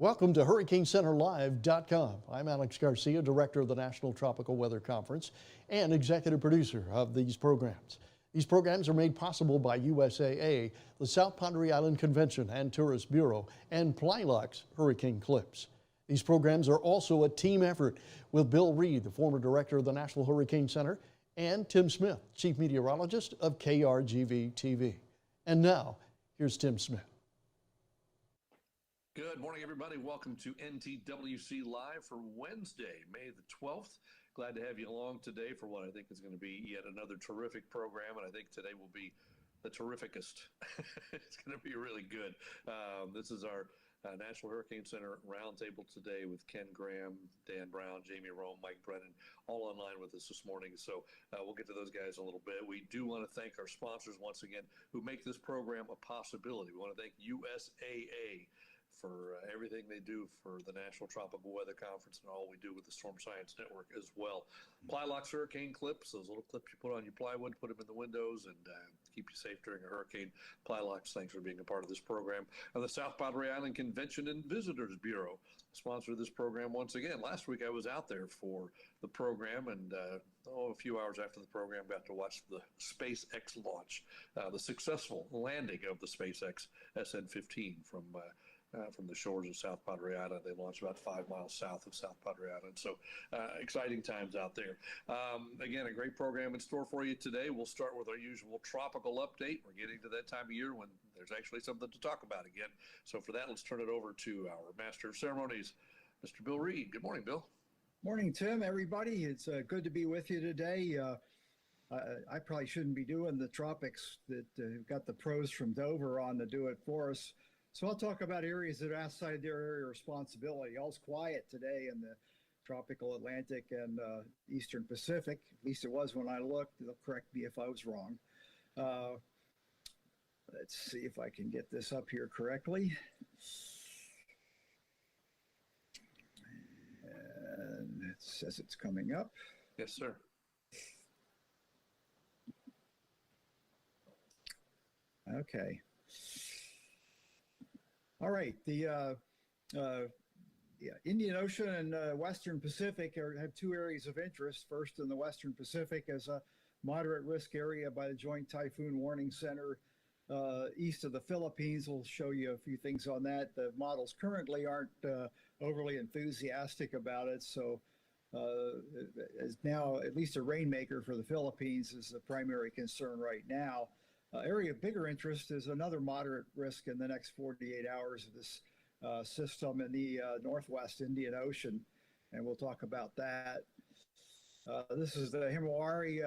Welcome to HurricaneCenterLive.com. I'm Alex Garcia, Director of the National Tropical Weather Conference and Executive Producer of these programs. These programs are made possible by USAA, the South Padre Island Convention and Tourist Bureau, and Plylocks Hurricane Clips. These programs are also a team effort with Bill Reed, the former Director of the National Hurricane Center, and Tim Smith, Chief Meteorologist of KRGV-TV. And now, here's Tim Smith. Good morning, everybody. Welcome to Ntwc Live for Wednesday, May the 12th. Glad to have you along today for what I think is going to be yet another terrific program, and I think today will be the terrificest. It's going to be really good. This is our National Hurricane Center roundtable today with Ken Graham, Dan Brown, Jamie Rhome, Mike Brennan, all online with us this morning. So we'll get to those guys in a little bit. We do want to thank our sponsors once again who make this program a possibility. We want to thank USAA for everything they do for the National Tropical Weather Conference and all we do with the Storm Science Network as well. Plylocks hurricane clips, those little clips you put on your plywood, put them in the windows and keep you safe during a hurricane. Plylocks, thanks for being a part of this program. And the South Padre Island Convention and Visitors Bureau, sponsor of this program once again. Last week I was out there for the program and a few hours after the program got to watch the SpaceX launch, the successful landing of the SpaceX SN-15 from the shores of South Padre Island. They launched about 5 miles south of South Padre Island. So exciting times out there. Again, a great program in store for you today. We'll start with our usual tropical update. We're getting to that time of year when there's actually something to talk about again. So for that, let's turn it over to our Master of Ceremonies, Mr. Bill Reed. Good morning, Bill. Morning, Tim, everybody. It's good to be with you today. I probably shouldn't be doing the tropics that got the pros from Dover on to do it for us. So I'll talk about areas that are outside their area of responsibility. All's quiet today in the tropical Atlantic and Eastern Pacific. At least it was when I looked. They'll correct me if I was wrong. Let's see if I can get this up here correctly. And it says it's coming up. Yes, sir. Okay. All right, the Indian Ocean and Western Pacific have two areas of interest. First, in the Western Pacific as a moderate risk area by the Joint Typhoon Warning Center east of the Philippines. We'll show you a few things on that. The models currently aren't overly enthusiastic about it, so as now at least a rainmaker for the Philippines is the primary concern right now. Area of bigger interest is another moderate risk in the next 48 hours of this system in the Northwest Indian Ocean, and we'll talk about that. This is the Himawari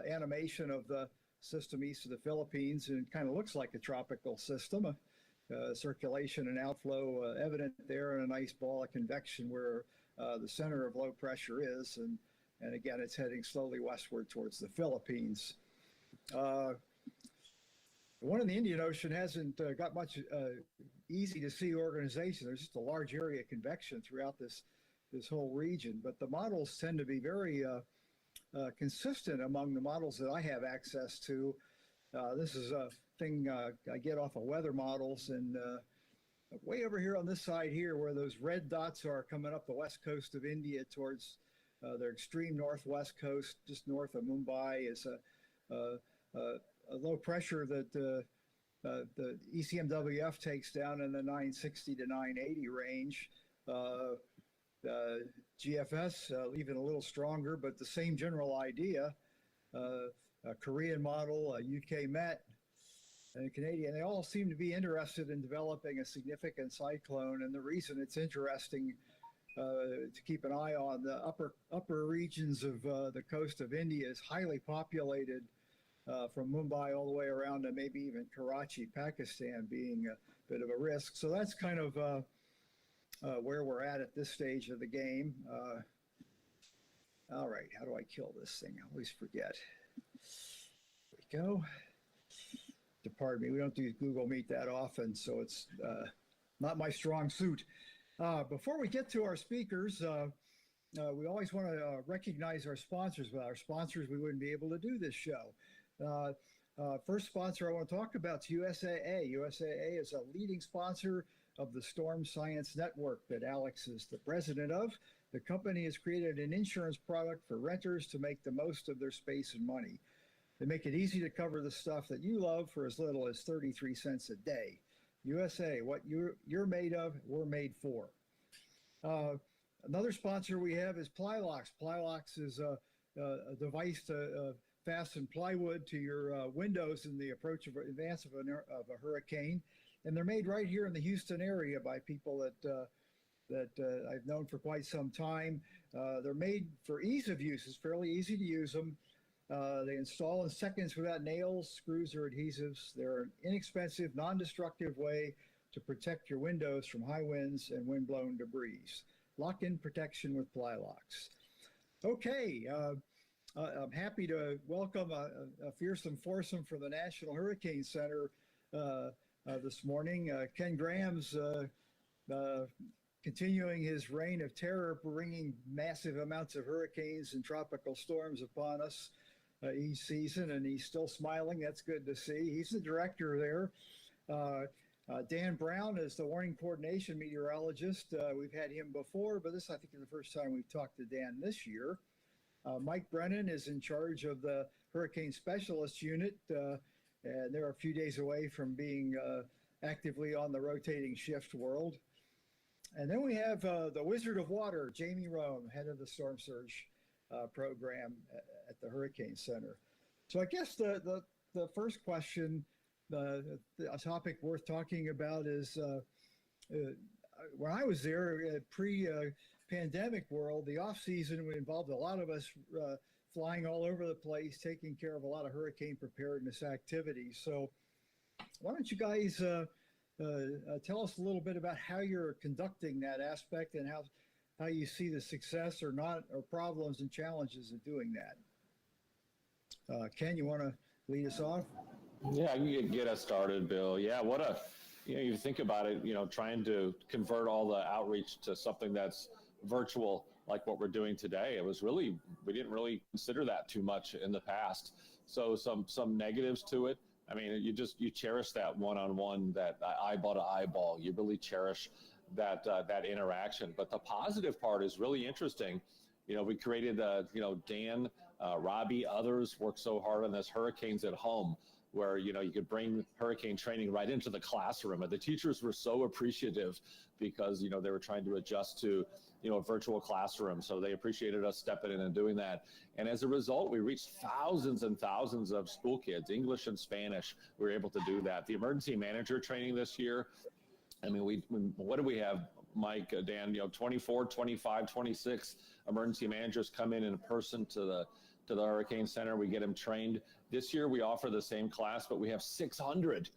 animation of the system east of the Philippines, and it kind of looks like a tropical system. Circulation and outflow evident there, and a nice ball of convection where the center of low pressure is, and again, it's heading slowly westward towards the Philippines. The one in the Indian Ocean hasn't got much easy to see organization. There's just a large area of convection throughout this whole region, but the models tend to be very consistent among the models that I have access to. This is a thing I get off of weather models, and way over here on this side here where those red dots are coming up the west coast of India towards their extreme northwest coast, just north of Mumbai, is a low pressure that the ECMWF takes down in the 960 to 980 range. GFS even a little stronger, but the same general idea. A Korean model, a UK Met, and a Canadian. They all seem to be interested in developing a significant cyclone, and the reason it's interesting to keep an eye on the upper regions of the coast of India is highly populated. From Mumbai all the way around to maybe even Karachi, Pakistan being a bit of a risk. So that's kind of where we're at this stage of the game. All right, how do I kill this thing? I always forget. There we go. Pardon me, we don't do Google Meet that often, so it's not my strong suit. Before we get to our speakers, we always want to recognize our sponsors. Without our sponsors, we wouldn't be able to do this show. First sponsor I want to talk about is USAA. USAA is a leading sponsor of the Storm Science Network that Alex is the president of. The company has created an insurance product for renters to make the most of their space and money. They make it easy to cover the stuff that you love for as little as 33 cents a day. USA, what you're made of, we're made for. Another sponsor we have is Plylocks. Plylocks is a device to fasten plywood to your windows in the advance of a hurricane. And they're made right here in the Houston area by people that I've known for quite some time. They're made for ease of use. It's fairly easy to use them. They install in seconds without nails, screws, or adhesives. They're an inexpensive, non-destructive way to protect your windows from high winds and wind-blown debris. Lock-in protection with Plylocks. Okay, I'm happy to welcome a fearsome foursome from the National Hurricane Center this morning. Ken Graham's continuing his reign of terror, bringing massive amounts of hurricanes and tropical storms upon us each season, and he's still smiling. That's good to see. He's the director there. Dan Brown is the warning coordination meteorologist. We've had him before, but this, I think, is the first time we've talked to Dan this year. Mike Brennan is in charge of the Hurricane Specialist Unit, and they're a few days away from being actively on the rotating shift world. And then we have the Wizard of Water, Jamie Rhome, head of the Storm Surge program at the Hurricane Center. So I guess the first question, a topic worth talking about is when I was there, pre-pandemic world, the off-season involved a lot of us flying all over the place, taking care of a lot of hurricane preparedness activities. So why don't you guys tell us a little bit about how you're conducting that aspect and how you see the success or not, or problems and challenges of doing that. Ken, you want to lead us off? Yeah, you can get us started, Bill. Yeah, you think about it, trying to convert all the outreach to something that's virtual, like what we're doing today. We didn't really consider that too much in the past. So some negatives to it. I mean, you cherish that one-on-one, that eyeball to eyeball. You really cherish that interaction. But the positive part is really interesting. We created, Dan, Robbie, others worked so hard on this Hurricanes at Home, where, you could bring hurricane training right into the classroom. And the teachers were so appreciative because, they were trying to adjust to, a virtual classroom. So they appreciated us stepping in and doing that. And as a result, we reached thousands and thousands of school kids, English and Spanish. We were able to do that. The emergency manager training this year, I mean, what do we have, Mike, Dan, 24, 25, 26 emergency managers come in person to the Hurricane Center. We get them trained. This year we offer the same class, but we have 600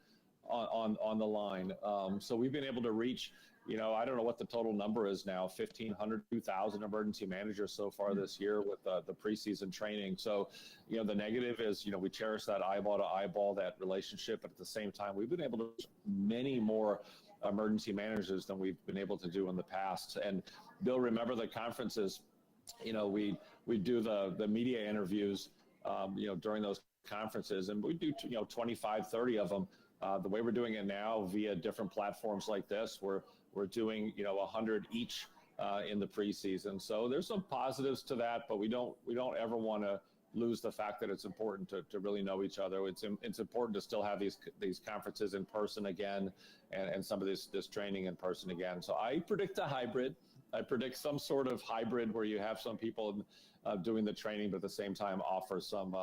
on the line. So we've been able to reach, I don't know what the total number is now, 1,500, 2,000 emergency managers so far this year with the preseason training. So, the negative is, we cherish that eyeball to eyeball, that relationship. But at the same time, we've been able to reach many more emergency managers than we've been able to do in the past. And Bill, remember the conferences, we do the media interviews, during those conferences, and we do 25, 30 of them. The way we're doing it now via different platforms like this, we're doing 100 each in the preseason. So there's some positives to that, but we don't ever want to lose the fact that it's important to really know each other. It's important to still have these conferences in person again, and some of this training in person again. So I predict a hybrid. I predict some sort of hybrid where you have some people doing the training, but at the same time offer some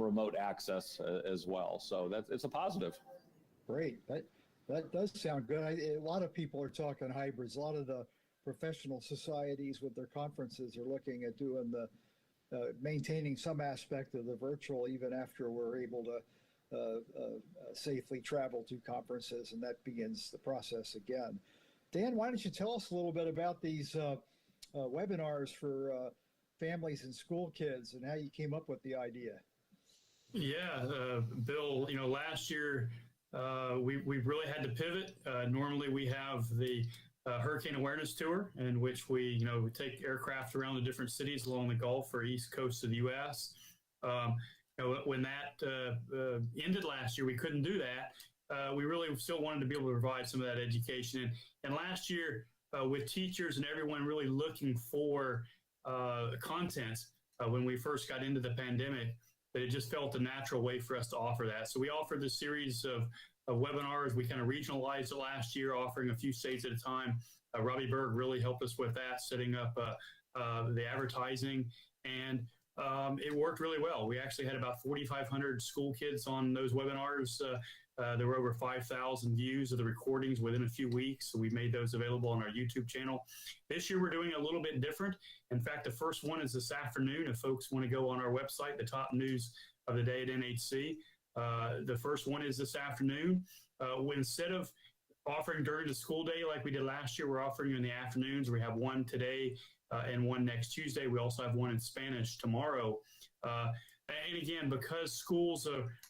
remote access as well. So it's a positive. Great. That does sound good. A lot of people are talking hybrids. A lot of the professional societies with their conferences are looking at doing maintaining some aspect of the virtual even after we're able to safely travel to conferences, and that begins the process again. Dan, why don't you tell us a little bit about these webinars for families and school kids and how you came up with the idea? Yeah, Bill, last year we really had to pivot. Normally we have the Hurricane Awareness Tour, in which we take aircraft around the different cities along the Gulf or East Coast of the U.S. when that ended last year, we couldn't do that. We really still wanted to be able to provide some of that education. And last year, with teachers and everyone really looking for content when we first got into the pandemic, that it just felt a natural way for us to offer that. So we offered this series of webinars. We kind of regionalized it last year, offering a few states at a time. Robbie Berg really helped us with that, setting up the advertising, and it worked really well. We actually had about 4,500 school kids on those webinars. There were over 5,000 views of the recordings within a few weeks. So we made those available on our YouTube channel. This year, we're doing a little bit different. In fact, the first one is this afternoon. If folks want to go on our website, the top news of the day at Ntwc, the first one is this afternoon. Instead of offering during the school day like we did last year, we're offering in the afternoons. We have one today and one next Tuesday. We also have one in Spanish tomorrow. And again, because schools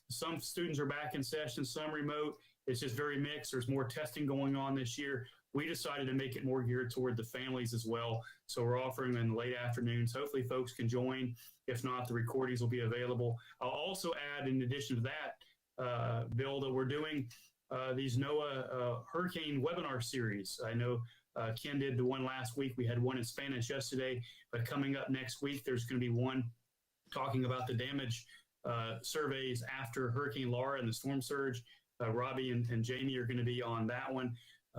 some students are back in session, some remote, it's just very mixed. There's more testing going on this year. We decided to make it more geared toward the families as well. So we're offering them in the late afternoons. Hopefully folks can join. If not, the recordings will be available. I'll also add, in addition to that, Bill, that we're doing these Noaa hurricane webinar series. I know Ken did the one last week. We had one in Spanish yesterday, but coming up next week, there's going to be one talking about the damage surveys after Hurricane Laura and the storm surge. Robbie and Jamie are going to be on that one.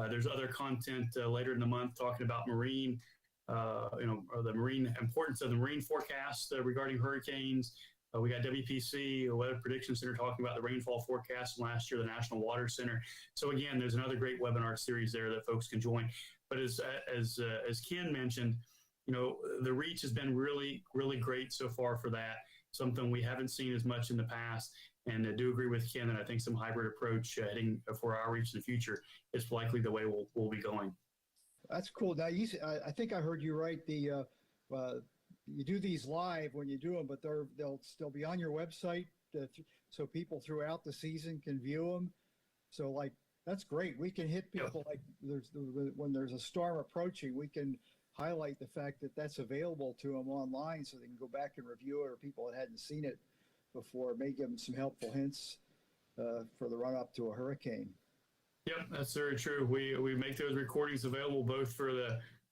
There's other content later in the month talking about marine, the marine importance of the marine forecast regarding hurricanes. We got WPC, Weather Prediction Center, talking about the rainfall forecast from last year, the National Water Center. So again, there's another great webinar series there that folks can join. But as Ken mentioned, the reach has been really, really great so far for that. Something we haven't seen as much in the past. And I do agree with Ken that I think some hybrid approach heading for our reach in the future is likely the way we'll be going. That's cool. Now, I think I heard you right. You do these live when you do them, but they'll still be on your website so people throughout the season can view them. So, that's great. We can hit people when there's a storm approaching, we can highlight the fact that that's available to them online so they can go back and review it, or people that hadn't seen it before. It may give them some helpful hints for the run up to a hurricane. Yep, that's very true. We make those recordings available both for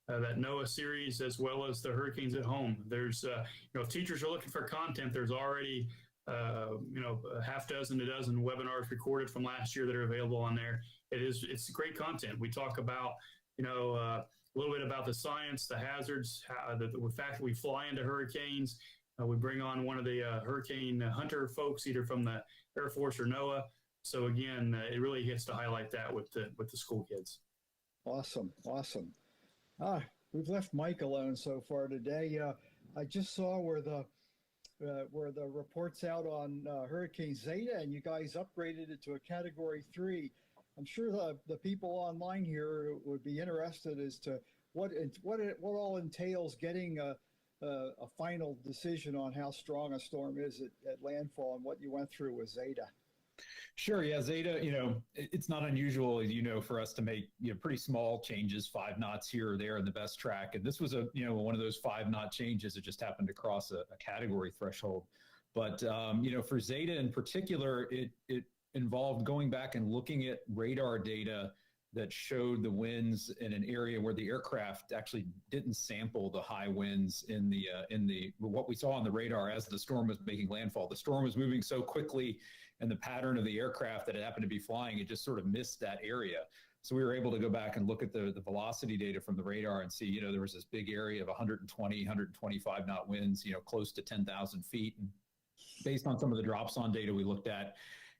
that Noaa series as well as the Hurricanes at Home. There's, if teachers are looking for content, there's already, a half dozen, a dozen webinars recorded from last year that are available on there. It's great content. We talk about, a little bit about the science, the hazards, the fact that we fly into hurricanes. We bring on one of the hurricane hunter folks, either from the Air Force or Noaa. So again, it really gets to highlight that with the school kids. Awesome. We've left Mike alone so far today. I just saw where the report's out on Hurricane Zeta, and you guys upgraded it to a Category 3. I'm sure the people online here would be interested as to what all entails getting a final decision on how strong a storm is at landfall, and what you went through with Zeta. Sure. Yeah. Zeta, it's not unusual, for us to make, pretty small changes, 5 knots here or there in the best track. And this was one of those 5-knot changes that just happened to cross a category threshold. But, for Zeta in particular, it involved going back and looking at radar data that showed the winds in an area where the aircraft actually didn't sample the high winds in what we saw on the radar as the storm was making landfall. The storm was moving so quickly, and the pattern of the aircraft that it happened to be flying, it just sort of missed that area. So we were able to go back and look at the velocity data from the radar and see, there was this big area of 120, 125 knot winds, close to 10,000 feet. And based on some of the drops on data we looked at,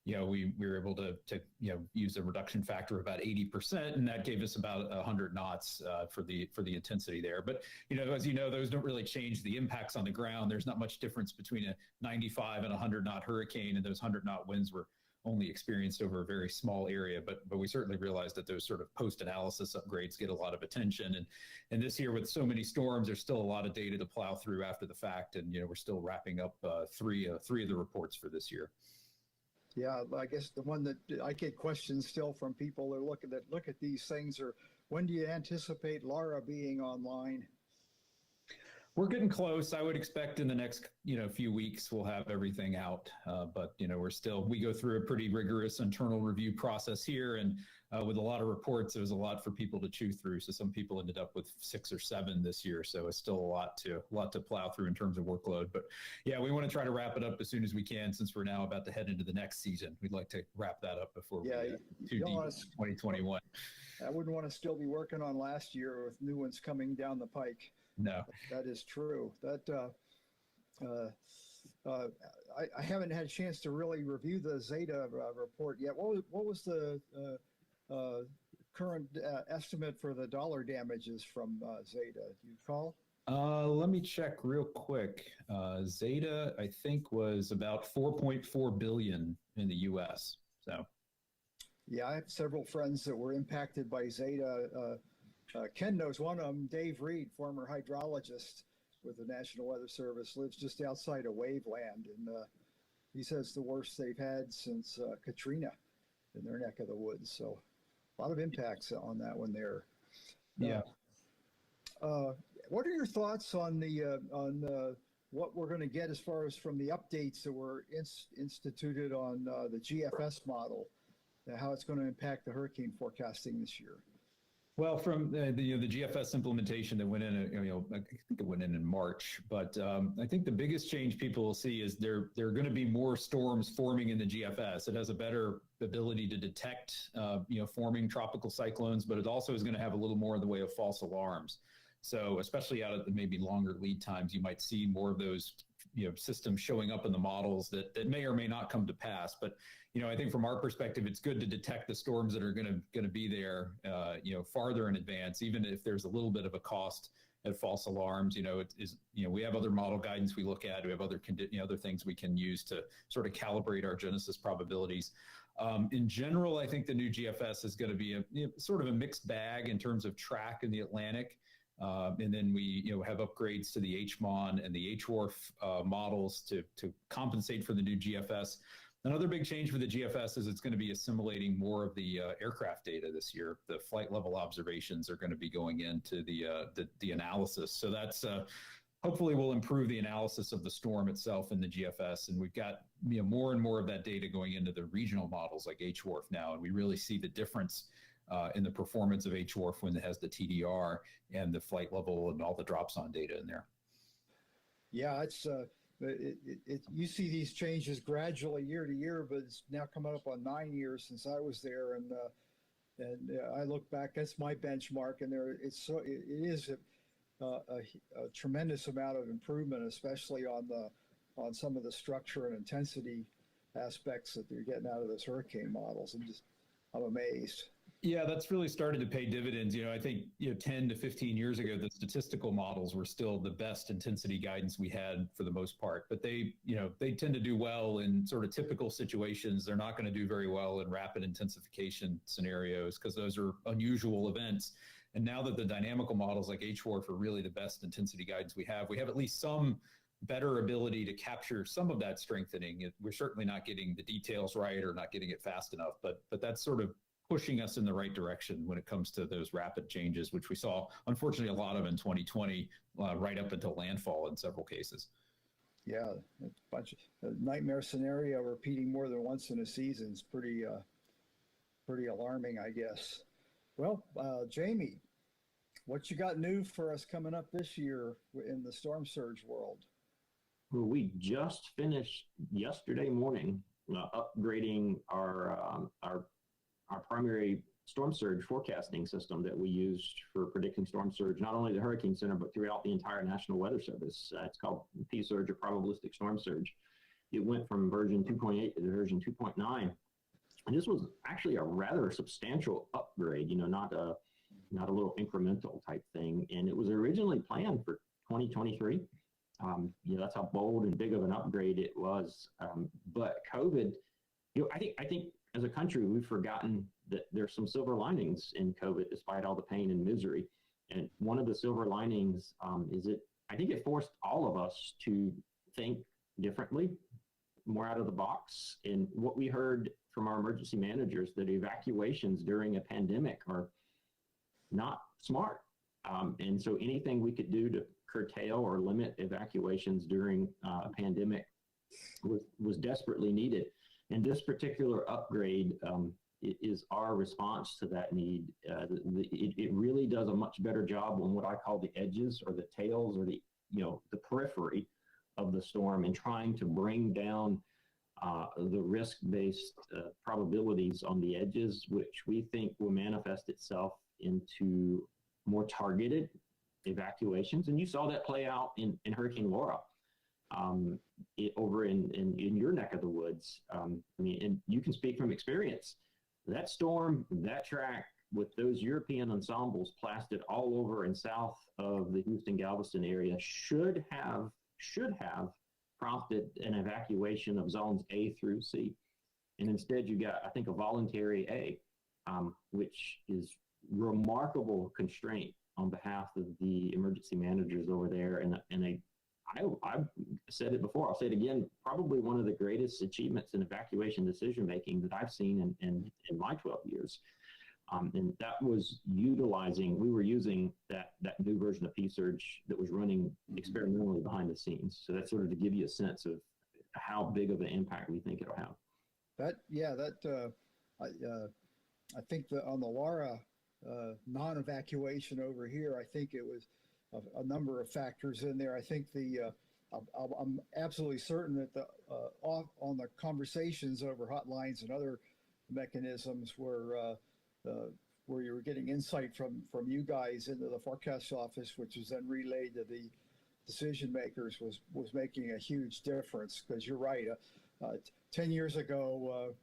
we were able to use a reduction factor of about 80%, and that gave us about 100 knots for the intensity there. But as you know, those don't really change the impacts on the ground. There's not much difference between a 95 and 100 knot hurricane, and those 100 knot winds were only experienced over a very small area. But we certainly realized that those sort of post-analysis upgrades get a lot of attention. And this year, with so many storms, there's still a lot of data to plow through after the fact, and we're still wrapping up three of the reports for this year. Yeah, I guess the one that I get questions still from people that look at these things are, when do you anticipate Laura being online? We're getting close. I would expect in the next, few weeks we'll have everything out. But we go through a pretty rigorous internal review process here, and with a lot of reports, there was a lot for people to chew through. So some people ended up with 6 or 7 this year. So it's still a lot to plow through in terms of workload. But yeah, we want to try to wrap it up as soon as we can, since we're now about to head into the next season. We'd like to wrap that up before we get too deep into 2021. I wouldn't want to still be working on last year with new ones coming down the pike. No, that is true. I haven't had a chance to really review the Zeta report yet. What was the current estimate for the dollar damages from Zeta? Do you recall? Let me check real quick. Zeta, I think, was about 4.4 billion in the U.S. So, yeah, I have several friends that were impacted by Zeta. Ken knows one of them, Dave Reed, former hydrologist with the National Weather Service, lives just outside of Waveland, and he says the worst they've had since Katrina in their neck of the woods. So a lot of impacts on that one there. Yeah. What are your thoughts on what we're going to get as far as from the updates that were instituted on the GFS model, how it's going to impact the hurricane forecasting this year? Well, from the GFS implementation that went in, I think it went in March, but I think the biggest change people will see is there are going to be more storms forming in the GFS. It has a better ability to detect, forming tropical cyclones, but it also is going to have a little more in the way of false alarms. So especially out at the maybe longer lead times, you might see more of those systems showing up in the models that may or may not come to pass. But I think from our perspective, it's good to detect the storms that are going to be there, farther in advance, even if there's a little bit of a cost at false alarms. We have other model guidance we look at. We have other other things we can use to sort of calibrate our genesis probabilities. In general, I think the new GFS is going to be sort of a mixed bag in terms of track in the Atlantic. And then we have upgrades to the HMON and the HWRF models to compensate for the new GFS. Another big change for the GFS is it's going to be assimilating more of the aircraft data this year. The flight level observations are going to be going into the analysis. So that's hopefully will improve the analysis of the storm itself in the GFS. And we've got more and more of that data going into the regional models like HWRF now. And we really see the difference in the performance of HWRF when it has the TDR and the flight level and all the drops on data in there. Yeah, you see these changes gradually year to year, but it's now coming up on 9 years since I was there, and I look back. That's my benchmark, and it is a tremendous amount of improvement, especially on some of the structure and intensity aspects that they're getting out of those hurricane models. I'm amazed. Yeah, that's really started to pay dividends. I think 10 to 15 years ago, the statistical models were still the best intensity guidance we had for the most part. But they tend to do well in sort of typical situations. They're not going to do very well in rapid intensification scenarios because those are unusual events. And now that the dynamical models like HWRF are really the best intensity guidance we have at least some better ability to capture some of that strengthening. We're certainly not getting the details right or not getting it fast enough, but that's sort of pushing us in the right direction when it comes to those rapid changes, which we saw, unfortunately, a lot of in 2020, right up until landfall in several cases. Yeah, a bunch of nightmare scenario repeating more than once in a season is pretty alarming, I guess. Well, Jamie, what you got new for us coming up this year in the storm surge world? Well, we just finished yesterday morning upgrading our primary storm surge forecasting system that we used for predicting storm surge, not only the Hurricane Center, but throughout the entire National Weather Service. It's called P-Surge, or Probabilistic Storm Surge. It went from version 2.8 to version 2.9. And this was actually a rather substantial upgrade, not a little incremental type thing. And it was originally planned for 2023. That's how bold and big of an upgrade it was. But COVID, I think as a country, we've forgotten that there's some silver linings in COVID, despite all the pain and misery. And one of the silver linings is I think it forced all of us to think differently, more out of the box. And what we heard from our emergency managers, that evacuations during a pandemic are not smart. And so anything we could do to curtail or limit evacuations during a pandemic was desperately needed. And this particular upgrade is our response to that need. It really does a much better job on what I call the edges or the tails or the periphery of the storm, and trying to bring down the risk-based probabilities on the edges, which we think will manifest itself into more targeted evacuations. And you saw that play out in Hurricane Laura over in your neck of the woods. And you can speak from experience. That storm, that track with those European ensembles plastered all over and south of the Houston-Galveston area should have prompted an evacuation of zones A through C. And instead you got, I think, a voluntary A, which is remarkable constraint on behalf of the emergency managers over there. And I've said it before, I'll say it again, probably one of the greatest achievements in evacuation decision-making that I've seen in my 12 years. And that was we were using that new version of P-Surge that was running experimentally behind the scenes. So that's sort of to give you a sense of how big of an impact we think it'll have. I think on the Laura non-evacuation over here, I think it was a number of factors in there. I think I'm absolutely certain that on the conversations over hotlines and other mechanisms where you were getting insight from you guys into the forecast office, which was then relayed to the decision makers, was making a huge difference. Because you're right, 10 years ago,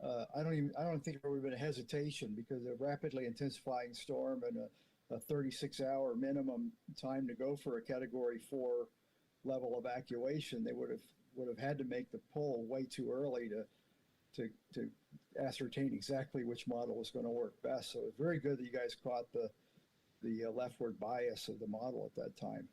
I don't think there would have been a hesitation, because a rapidly intensifying storm and a 36-hour minimum time to go for a Category 4 level evacuation, they would have had to make the pull way too early to ascertain exactly which model was going to work best. So it's very good that you guys caught the leftward bias of the model at that time.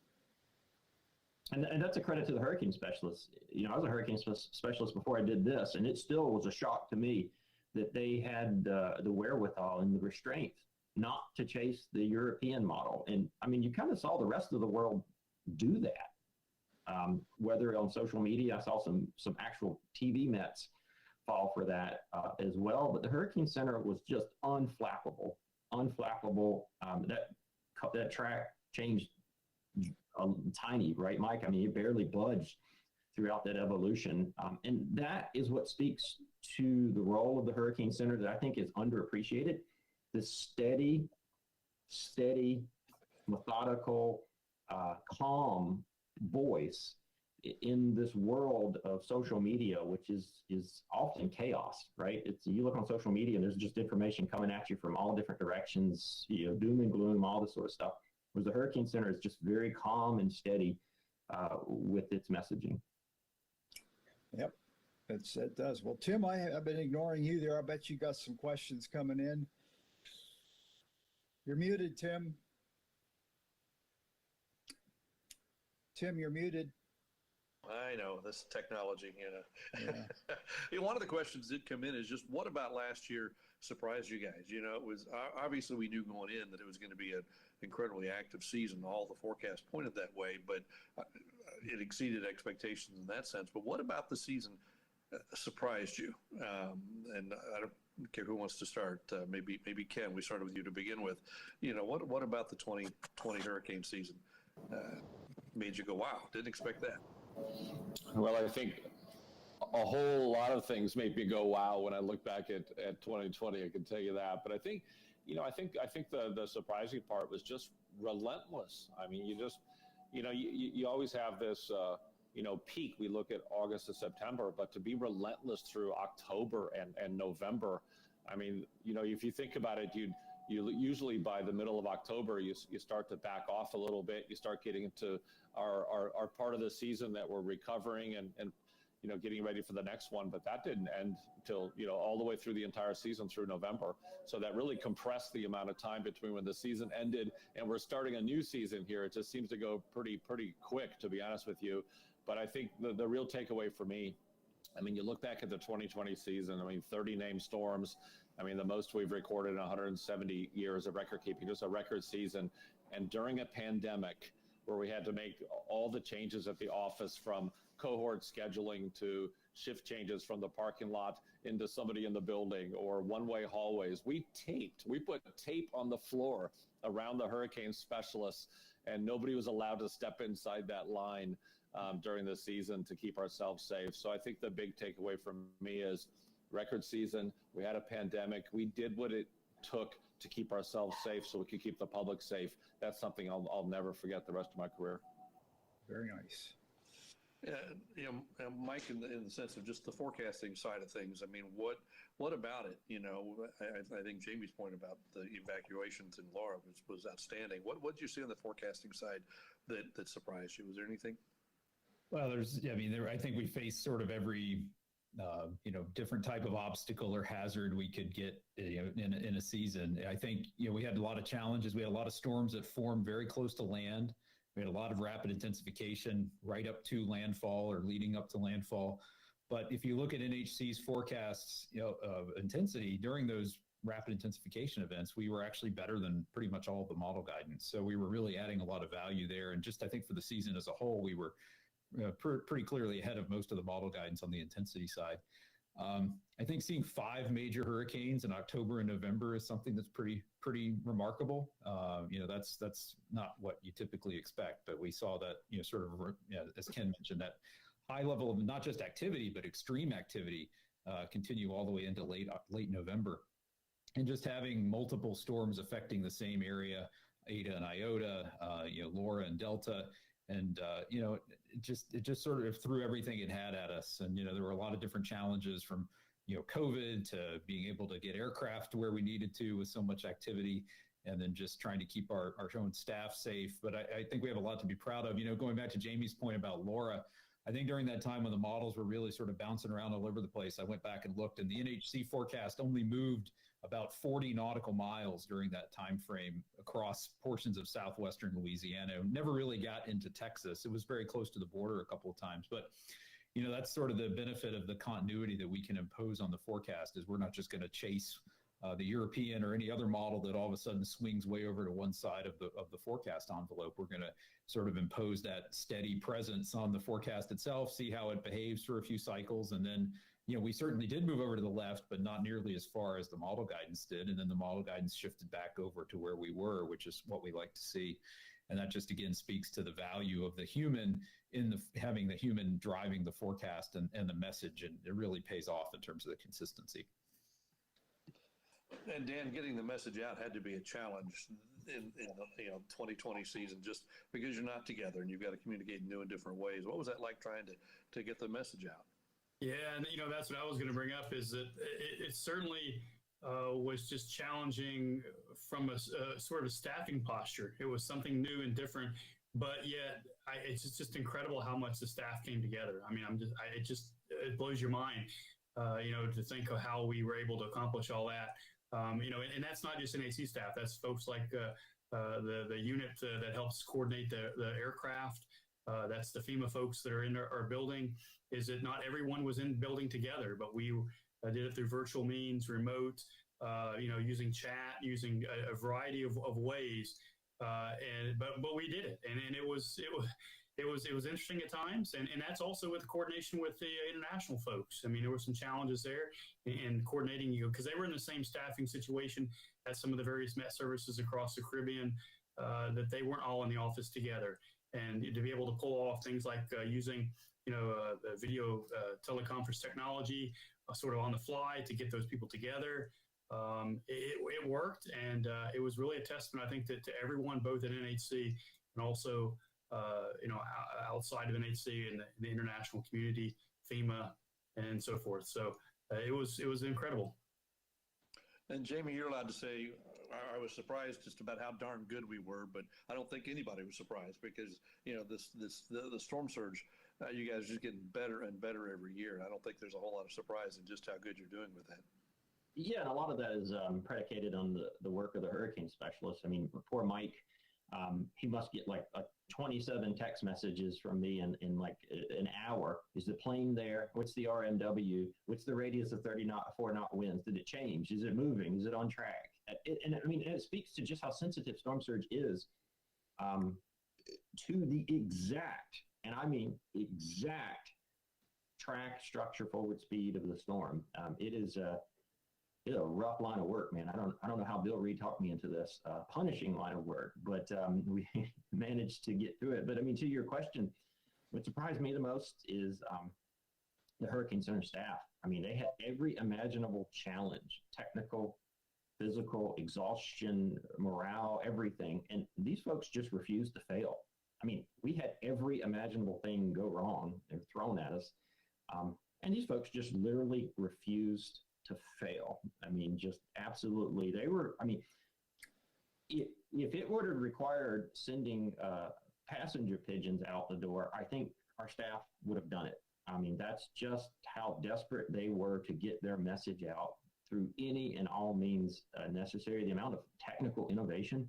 And that's a credit to the hurricane specialists. I was a hurricane specialist before I did this, and it still was a shock to me that they had the wherewithal and the restraint not to chase the European model. And I mean, you kind of saw the rest of the world do that. Whether on social media, I saw some actual TV Mets fall for that as well. But the Hurricane Center was just unflappable. That track changed tiny, right, Mike? I mean, it barely budged throughout that evolution. And that is what speaks to the role of the Hurricane Center that I think is underappreciated. This steady, methodical, calm voice in this world of social media, which is often chaos, right? You look on social media and there's just information coming at you from all different directions, doom and gloom, all this sort of stuff. Whereas the Hurricane Center is just very calm and steady with its messaging. Yep, it does. Well, Tim, I've been ignoring you there. I bet you got some questions coming in. You're muted, Tim. Tim, you're muted. I know, this technology, Yeah. One of the questions that come in is just, what about last year surprised you guys? It was obviously we knew going in that it was going to be an incredibly active season. All the forecasts pointed that way, but it exceeded expectations in that sense. But what about the season surprised you? And I don't care who wants to start. Maybe Ken, we started with you to begin with. What about the 2020 hurricane season made you go, wow, didn't expect that? Well, I think a whole lot of things made me go, wow, when I look back at 2020, I can tell you that. But I think, I think the surprising part was just relentless. I mean, you always have this, peak. We look at August to September, but to be relentless through October and November, I mean, if you think about it, you usually by the middle of October, you start to back off a little bit. You start getting into our part of the season that we're recovering and getting ready for the next one. But that didn't end until, all the way through the entire season through November. So that really compressed the amount of time between when the season ended and we're starting a new season here. It just seems to go pretty quick, to be honest with you. But I think the real takeaway for me, I mean, you look back at the 2020 season, I mean, 30 named storms, I mean, the most we've recorded in 170 years of record keeping, just a record season. And during a pandemic where we had to make all the changes at the office, from cohort scheduling to shift changes from the parking lot into somebody in the building, or one-way hallways, we put tape on the floor around the hurricane specialists, and nobody was allowed to step inside that line during the season to keep ourselves safe. So I think the big takeaway from me is record season. We had a pandemic. We did what it took to keep ourselves safe so we could keep the public safe. That's something I'll never forget the rest of my career. Very nice. Yeah, Mike, in the sense of just the forecasting side of things, I mean, what about it? I think Jamie's point about the evacuations in Laura was outstanding. What did you see on the forecasting side that surprised you? Was there anything? Well, I think we faced sort of every different type of obstacle or hazard we could get in a season. I think we had a lot of challenges. We had a lot of storms that formed very close to land. We had a lot of rapid intensification right up to landfall or leading up to landfall. But if you look at NHC's forecasts of intensity during those rapid intensification events, we were actually better than pretty much all of the model guidance. So we were really adding a lot of value there. And just I think for the season as a whole, we were pretty clearly ahead of most of the model guidance on the intensity side. I think seeing 5 major hurricanes in October and November is something that's pretty remarkable. That's not what you typically expect, but we saw that, as Ken mentioned, that high level of not just activity, but extreme activity continue all the way into late November. And just having multiple storms affecting the same area, Eta and Iota, Laura and Delta, and it just sort of threw everything it had at us. And there were a lot of different challenges, from COVID to being able to get aircraft where we needed to with so much activity, and then just trying to keep our own staff safe. But I think we have a lot to be proud of. Going back to Jamie's point about Laura, I think during that time when the models were really sort of bouncing around all over the place, I went back and looked, and the NHC forecast only moved about 40 nautical miles during that time frame across portions of southwestern Louisiana. It never really got into Texas. It was very close to the border a couple of times, but that's sort of the benefit of the continuity that we can impose on the forecast, is we're not just going to chase the European or any other model that all of a sudden swings way over to one side of the forecast envelope. We're going to sort of impose that steady presence on the forecast itself, see how it behaves for a few cycles, and then we certainly did move over to the left, but not nearly as far as the model guidance did. And then the model guidance shifted back over to where we were, which is what we like to see. And that just, again, speaks to the value of the human having the human driving the forecast and the message. And it really pays off in terms of the consistency. And Dan, getting the message out had to be a challenge in the 2020 season, just because you're not together and you've got to communicate in new and different ways. What was that like trying to get the message out? Yeah, and that's what I was going to bring up, is that it certainly was just challenging from a sort of staffing posture. It was something new and different, but yet it's just incredible how much the staff came together. I mean, it blows your mind, to think of how we were able to accomplish all that. And that's not just NHC staff. That's folks like the unit that helps coordinate the aircraft. That's the FEMA folks that are in our building. Is that not everyone was in building together, but we did it through virtual means, remote, using chat, using a variety of ways. But we did it, and it was interesting at times, and that's also with coordination with the international folks. I mean, there were some challenges there in coordinating, because they were in the same staffing situation as some of the various Met services across the Caribbean, that they weren't all in the office together, and to be able to pull off things like using the video teleconference technology sort of on the fly to get those people together. It worked, and it was really a testament, I think, to everyone, both at NHC and also outside of NHC and the international community, FEMA, and so forth. So it was incredible. And Jamie, you're allowed to say, I was surprised just about how darn good we were, but I don't think anybody was surprised, because the storm surge, you guys are just getting better and better every year. I don't think there's a whole lot of surprise in just how good you're doing with that. Yeah, and a lot of that is predicated on the work of the hurricane specialists. I mean, poor Mike He must get like 27 text messages from me in like an hour. Is the plane there? What's the RMW? What's the radius of 4 knot winds? Did it change? Is it moving? Is it on track? And I mean, it speaks to just how sensitive storm surge is to the exact, and I mean exact, track, structure, forward speed of the storm. It is a rough line of work, man. I don't know how Bill Reed talked me into this punishing line of work, but we managed to get through it. But I mean, to your question, what surprised me the most is the Hurricane Center staff. I mean, they had every imaginable challenge, technical, physical, exhaustion, morale, everything. And these folks just refused to fail. I mean, we had every imaginable thing go wrong and thrown at us. And these folks just literally refused to fail. I mean, just absolutely. They were, I mean, if it would have required sending passenger pigeons out the door, I think our staff would have done it. I mean, that's just how desperate they were to get their message out through any and all means necessary. The amount of technical innovation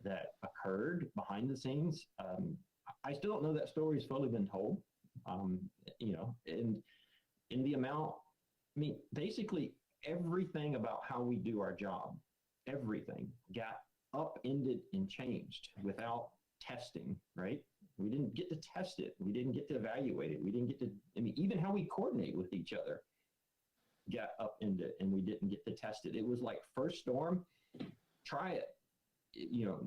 that occurred behind the scenes, I still don't know that story has fully been told. You know, and in the amount, I mean, basically everything about how we do our job, everything got upended and changed without testing, right? We didn't get to test it. We didn't get to evaluate it. We didn't get to, I mean, even how we coordinate with each other got upended, and we didn't get to test it. It was like, first storm, try it, you know,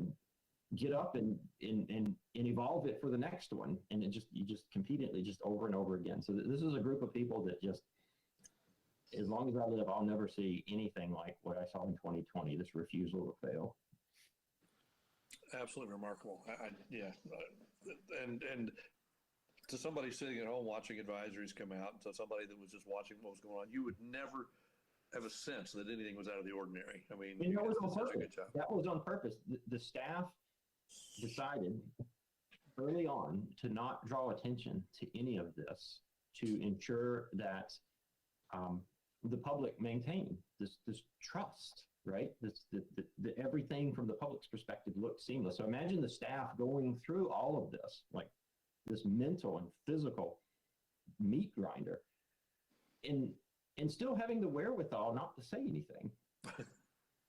get up and evolve it for the next one. And you just compete it just over and over again. So this is a group of people that just, as long as I live, I'll never see anything like what I saw in 2020, this refusal to fail. Absolutely remarkable. And to somebody sitting at home watching advisories come out, to somebody that was just watching what was going on, you would never have a sense that anything was out of the ordinary. I mean, and that was on such a purpose. good job. That was on purpose. The staff decided early on to not draw attention to any of this, to ensure that the public maintain this trust, right? The everything from the public's perspective looked seamless. So imagine the staff going through all of this, like this mental and physical meat grinder, and still having the wherewithal not to say anything.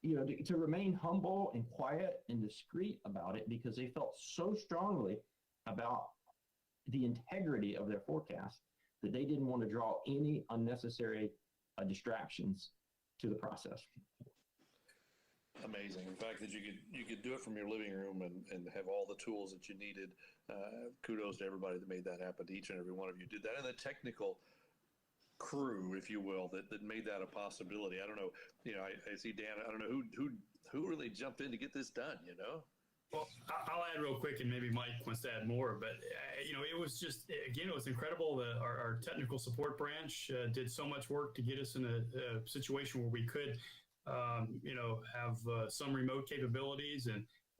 You know, to remain humble and quiet and discreet about it, because they felt so strongly about the integrity of their forecast that they didn't want to draw any unnecessary distractions to the process. Amazing. In fact, that you could do it from your living room and have all the tools that you needed. Kudos to everybody that made that happen. Each and every one of you did that. And the technical crew, if you will, that made that a possibility. I don't know, you know, I see Dan, I don't know who really jumped in to get this done, you know? Well, I'll add real quick, and maybe Mike wants to add more, but you know, it was just, again, it was incredible that our technical support branch did so much work to get us in a situation where we could, you know, have some remote capabilities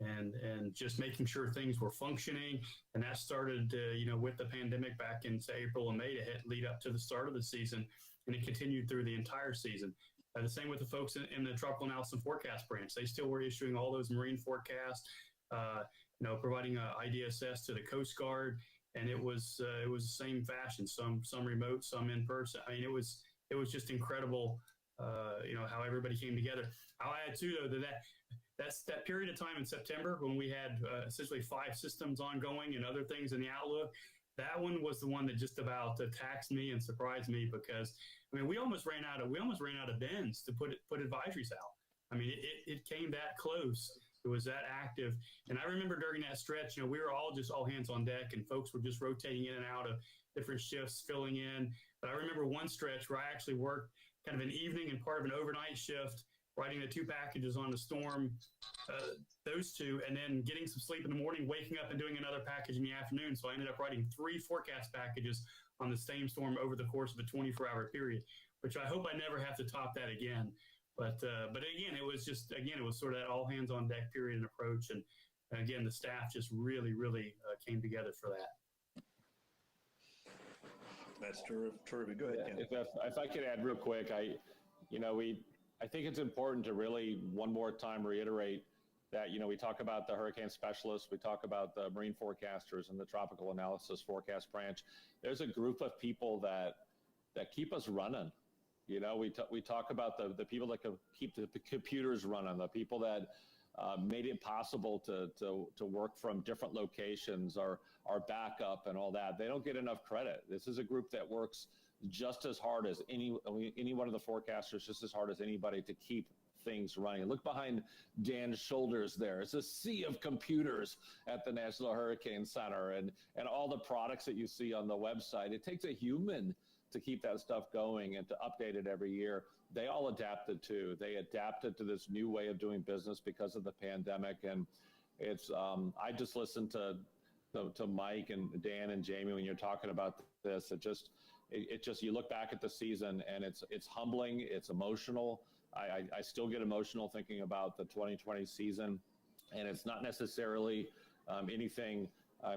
and just making sure things were functioning. And that started, you know, with the pandemic back in, say, April and May to lead up to the start of the season, and it continued through the entire season. The same with the folks in the Tropical Analysis and Forecast branch. They still were issuing all those marine forecasts, you know, providing IDSS to the Coast Guard, and it was the same fashion. Some remote, some in person. I mean, it was just incredible. You know, how everybody came together. I'll add too, though, that's that period of time in September when we had essentially 5 systems ongoing and other things in the outlook. That one was the one that just about taxed me and surprised me, because I mean, we almost ran out of bins to put advisories out. I mean, it came that close. It was that active. And I remember during that stretch, you know, we were all hands on deck, and folks were just rotating in and out of different shifts, filling in. But I remember one stretch where I actually worked kind of an evening and part of an overnight shift, writing the 2 packages on the storm, those 2, and then getting some sleep in the morning, waking up and doing another package in the afternoon. So I ended up writing 3 forecast packages on the same storm over the course of a 24-hour period, which I hope I never have to top that again. But again, it was sort of that all hands on deck period and approach. And again, the staff just really came together for that. That's terrific. Go ahead, Ken. If I could add real quick, I think it's important to really one more time reiterate that, we talk about the hurricane specialists, we talk about the marine forecasters and the tropical analysis forecast branch. There's a group of people that keep us running. We talk about the people that can keep the computers running, the people that made it possible to work from different locations, our backup and all that. They don't get enough credit. This is a group that works just as hard as any one of the forecasters, just as hard as anybody to keep things running. Look behind Dan's shoulders there. It's a sea of computers at the National Hurricane Center and all the products that you see on the website. It takes a human to keep that stuff going and to update it every year. They all adapted too. They adapted to this new way of doing business because of the pandemic. And it's, I just listened to Mike and Dan and Jamie when you're talking about this. It just, you look back at the season and it's humbling, it's emotional. I still get emotional thinking about the 2020 season, and it's not necessarily anything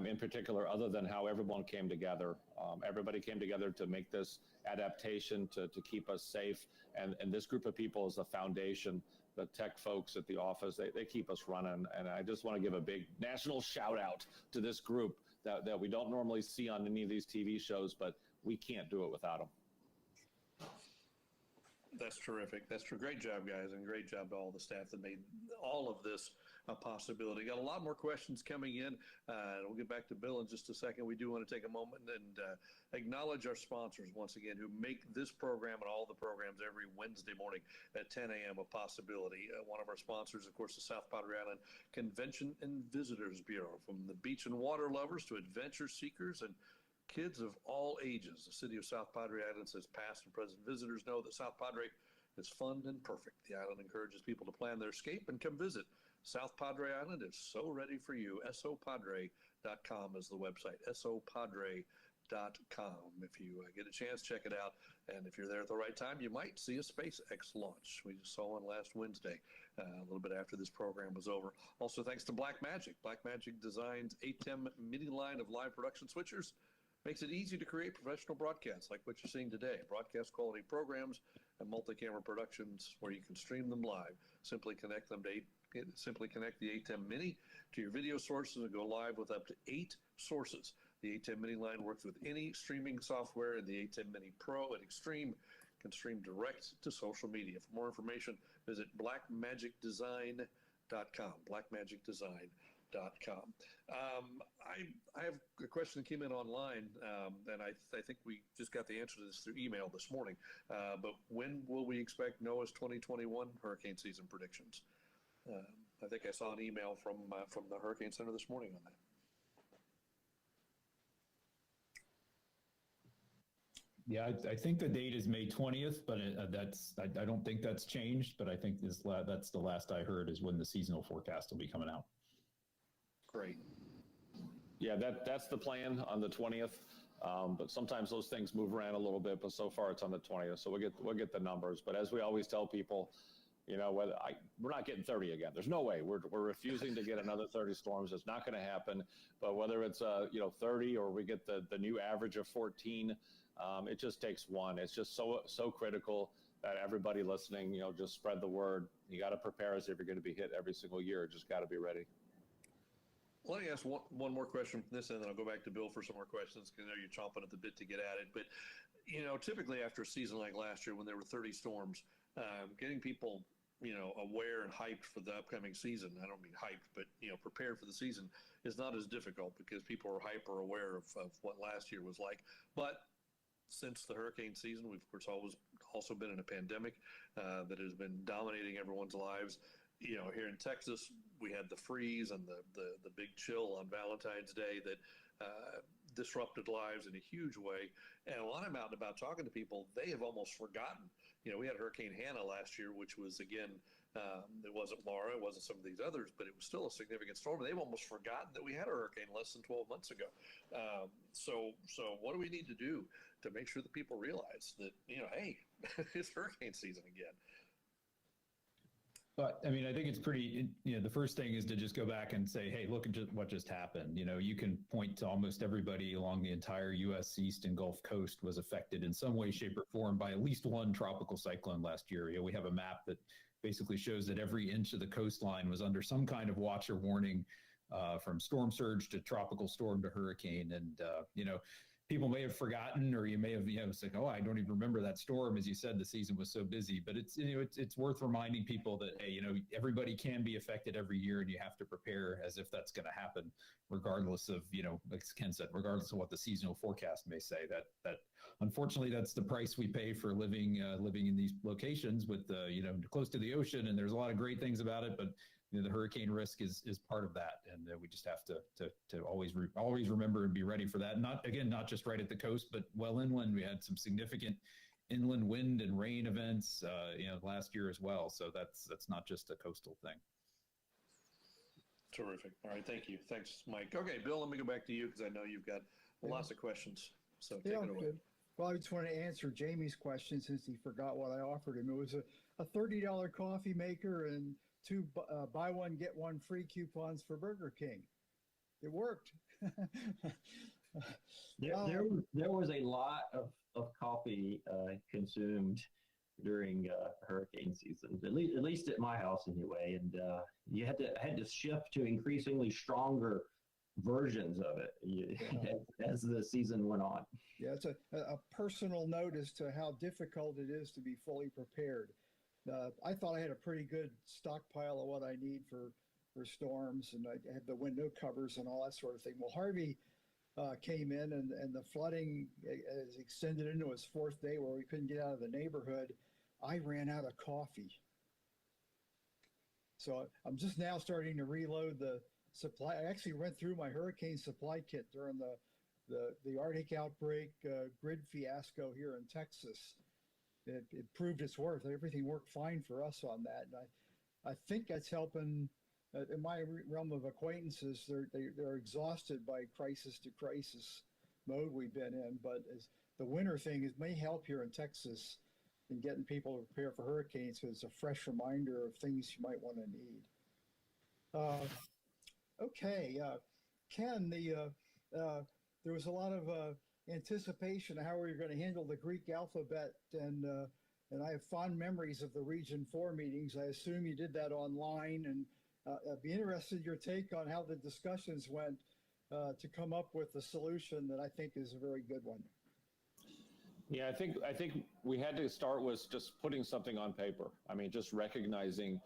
in particular other than how everyone came together. Everybody came together to make this adaptation to keep us safe, and this group of people is the foundation. The tech folks at the office, they keep us running, and I just want to give a big national shout out to this group that we don't normally see on any of these TV shows, but we can't do it without them. That's terrific. That's true. Great job, guys, and great job to all the staff that made all of this a possibility. Got a lot more questions coming in. We'll get back to Bill in just a second. We do want to take a moment and acknowledge our sponsors once again who make this program and all the programs every Wednesday morning at 10 a.m. a possibility. One of our sponsors, of course, the South Padre Island Convention and Visitors Bureau. From the beach and water lovers to adventure seekers and kids of all ages, the city of South Padre Island says past and present visitors know that South Padre is fun and perfect. The island encourages people to plan their escape and come visit. South Padre Island is so ready for you. sopadre.com is the website, sopadre.com. If you get a chance, check it out. And if you're there at the right time, you might see a SpaceX launch. We just saw one last Wednesday, a little bit after this program was over. Also, thanks to Blackmagic. Blackmagic designs ATEM mini line of live production switchers. Makes it easy to create professional broadcasts like what you're seeing today. Broadcast quality programs and multi-camera productions where you can stream them live. Simply connect the ATEM Mini to your video sources and go live with up to 8 sources. The ATEM Mini line works with any streaming software, and the ATEM Mini Pro and Extreme can stream direct to social media. For more information, visit blackmagicdesign.com. Blackmagicdesign.com. I have a question that came in online, and I think we just got the answer to this through email this morning. But when will we expect Noaa's 2021 hurricane season predictions? I think I saw an email from the Hurricane Center this morning on that. Yeah, I think the date is May 20th, but I don't think that's changed. But I think that's the last I heard is when the seasonal forecast will be coming out. Great. Yeah, that's the plan on the 20th. But sometimes those things move around a little bit. But so far it's on the 20th, so we'll get the numbers. But as we always tell people, we're not getting 30 again. There's no way. We're refusing to get another 30 storms. It's not going to happen. But whether it's 30 or we get the new average of 14, it just takes one. It's just so critical that everybody listening, just spread the word. You got to prepare as if you're going to be hit every single year. Just got to be ready. Let me ask one more question from this end, and then I'll go back to Bill for some more questions because I know you're chomping at the bit to get at it. But, typically after a season like last year when there were 30 storms, getting people, aware and hyped for the upcoming season, I don't mean hyped, but, prepared for the season is not as difficult because people are hyper aware of what last year was like. But since the hurricane season, we've, of course, also been in a pandemic that has been dominating everyone's lives. Here in Texas, we had the freeze and the big chill on Valentine's Day that disrupted lives in a huge way. And a lot of them out and about talking to people, they have almost forgotten. We had Hurricane Hannah last year, which was, again, it wasn't Laura, it wasn't some of these others, but it was still a significant storm. They've almost forgotten that we had a hurricane less than 12 months ago. So what do we need to do to make sure that people realize that, hey, it's hurricane season again? But I think it's pretty, the first thing is to just go back and say, hey, look at what just happened. You can point to almost everybody along the entire U.S. East and Gulf Coast was affected in some way, shape, or form by at least one tropical cyclone last year. We have a map that basically shows that every inch of the coastline was under some kind of watch or warning, from storm surge to tropical storm to hurricane. And, people may have forgotten, or you may have, said, oh, I don't even remember that storm. As you said, the season was so busy, but it's worth reminding people that, hey, everybody can be affected every year, and you have to prepare as if that's going to happen, regardless of, like Ken said, regardless of what the seasonal forecast may say. That unfortunately, that's the price we pay for living in these locations with, close to the ocean. And there's a lot of great things about it, but the hurricane risk is part of that, and we just have to always remember and be ready for that. Not just right at the coast, but well inland. We had some significant inland wind and rain events, last year as well. So that's not just a coastal thing. Terrific. All right, thank you. Thanks, Mike. Okay, Bill, let me go back to you because I know you've got lots of questions. So take it away. Good. Well, I just want to answer Jamie's question since he forgot what I offered him. It was a $30 coffee maker and 2 buy one, get one free coupons for Burger King. It worked. There was a lot of coffee consumed during hurricane season, at least at my house anyway. And you had to shift to increasingly stronger versions of it as the season went on. Yeah, it's a personal note as to how difficult it is to be fully prepared. I thought I had a pretty good stockpile of what I need for storms, and I had the window covers and all that sort of thing. Well, Harvey came in, and the flooding is extended into its 4th day where we couldn't get out of the neighborhood. I ran out of coffee. So I'm just now starting to reload the supply. I actually went through my hurricane supply kit during the Arctic outbreak grid fiasco here in Texas. It proved its worth. Everything worked fine for us on that. And I think that's helping. In my realm of acquaintances, they're exhausted by crisis to crisis mode we've been in. But as the winter thing may help here in Texas in getting people to prepare for hurricanes, because it's a fresh reminder of things you might want to need. Okay, Ken, there was a lot of anticipation of how we were going to handle the Greek alphabet, and I have fond memories of the Region 4 meetings. I assume you did that online, and I'd be interested in your take on how the discussions went to come up with a solution that I think is a very good one. Yeah, I think we had to start with just putting something on paper. I mean, just recognizing,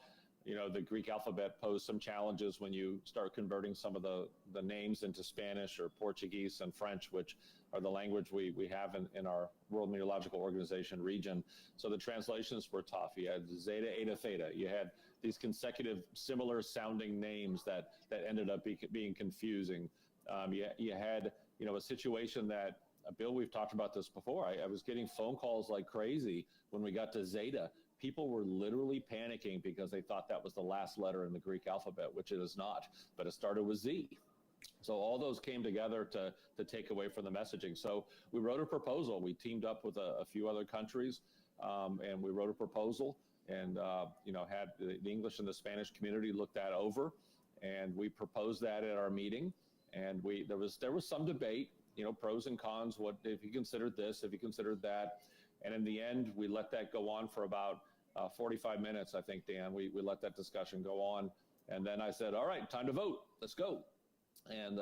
the Greek alphabet posed some challenges when you start converting some of the names into Spanish or Portuguese and French, which are the language we have in our World Meteorological Organization region. So the translations were tough. You had Zeta, Eta, Theta. You had these consecutive similar sounding names that ended up being confusing. You had, a situation that, Bill, we've talked about this before. I was getting phone calls like crazy when we got to Zeta. People were literally panicking because they thought that was the last letter in the Greek alphabet, which it is not, but it started with Z. So all those came together to take away from the messaging. So we wrote a proposal. We teamed up with a few other countries, and we wrote a proposal, and had the English and the Spanish community look that over, and we proposed that at our meeting. And there was some debate, pros and cons. What if you considered this? If you considered that? And in the end, we let that go on for about 45 minutes, I think, Dan. We let that discussion go on. And then I said, all right, time to vote. Let's go. And,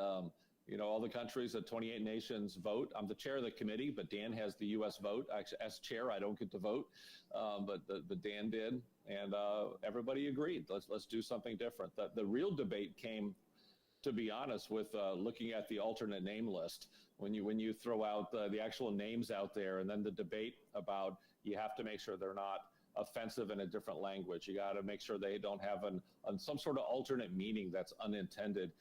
all the countries, the 28 nations vote. I'm the chair of the committee, but Dan has the U.S. vote. Actually, as chair, I don't get to vote, but Dan did. And everybody agreed. Let's do something different. The real debate came, to be honest, with looking at the alternate name list. When you throw out the actual names out there, and then the debate about you have to make sure they're not offensive in a different language. You got to make sure they don't have some sort of alternate meaning that's unintended.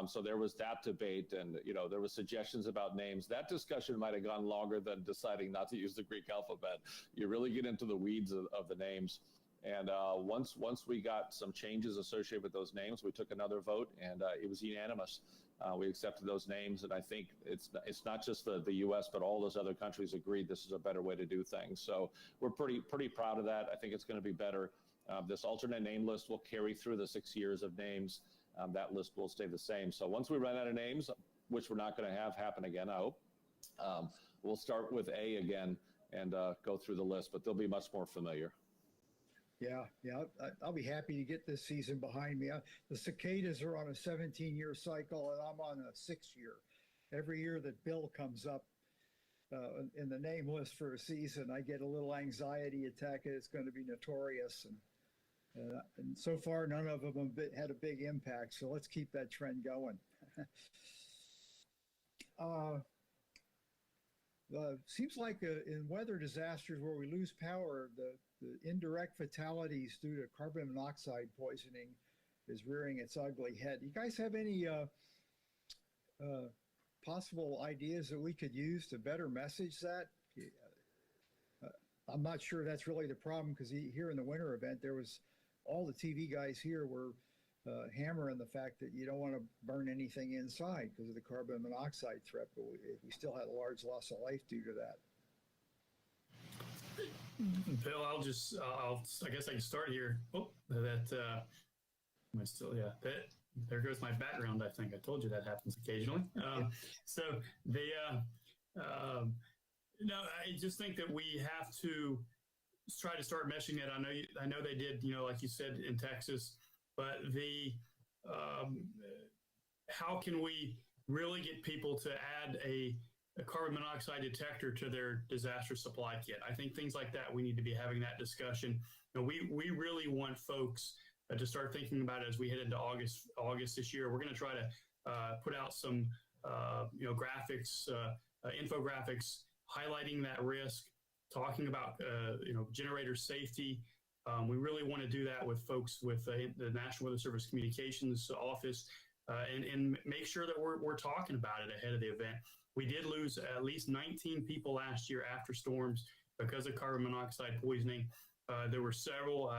So there was that debate, and there was suggestions about names. That discussion might have gone longer than deciding not to use the Greek alphabet. You really get into the weeds of the names. And once we got some changes associated with those names, we took another vote, and it was unanimous. We accepted those names, and I think it's not just the U.S., but all those other countries agreed this is a better way to do things. So we're pretty proud of that. I think it's going to be better. This alternate name list will carry through the 6 years of names. That list will stay the same. So once we run out of names, which we're not going to have happen again, I hope, we'll start with A again and go through the list, but they'll be much more familiar. Yeah. I'll be happy to get this season behind me. The cicadas are on a 17-year cycle, and I'm on a 6-year. Every year that Bill comes up in the name list for a season, I get a little anxiety attack. It's going to be notorious, and so far none of them have had a big impact. So let's keep that trend going. Seems like in weather disasters where we lose power, the indirect fatalities due to carbon monoxide poisoning is rearing its ugly head. You guys have any possible ideas that we could use to better message that? I'm not sure that's really the problem, because here in the winter event, there was all the TV guys here were hammering the fact that you don't want to burn anything inside because of the carbon monoxide threat, but we still had a large loss of life due to that. Bill, I guess I can start here. There goes my background. I think I told you that happens occasionally. No, I just think that we have to try to start meshing it. I know they did, like you said, in Texas, but how can we really get people to add a carbon monoxide detector to their disaster supply kit? I think things like that, we need to be having that discussion. We really want folks to start thinking about it as we head into August this year. We're going to try to put out some graphics, infographics highlighting that risk, talking about generator safety. We really want to do that with folks with the National Weather Service Communications Office, and make sure that we're talking about it ahead of the event. We did lose at least 19 people last year after storms because of carbon monoxide poisoning. There were several,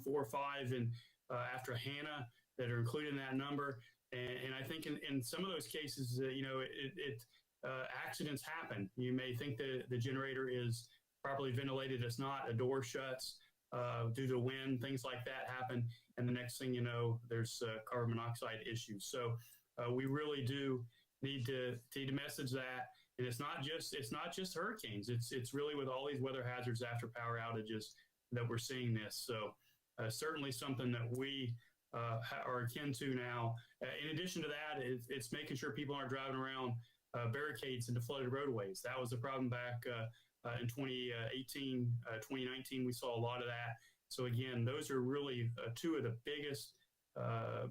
4 or 5 after Hannah that are included in that number. And I think in some of those cases, accidents happen. You may think that the generator is properly ventilated. It's not. A door shuts due to wind. Things like that happen. And the next thing you know, there's carbon monoxide issues. So we really do need to message that. And it's not just hurricanes. It's really with all these weather hazards after power outages that we're seeing this. So certainly something that we are akin to now. In addition to that, it's making sure people aren't driving around barricades into flooded roadways. That was the problem back in 2018, 2019. We saw a lot of that. So again, those are really 2 of the biggest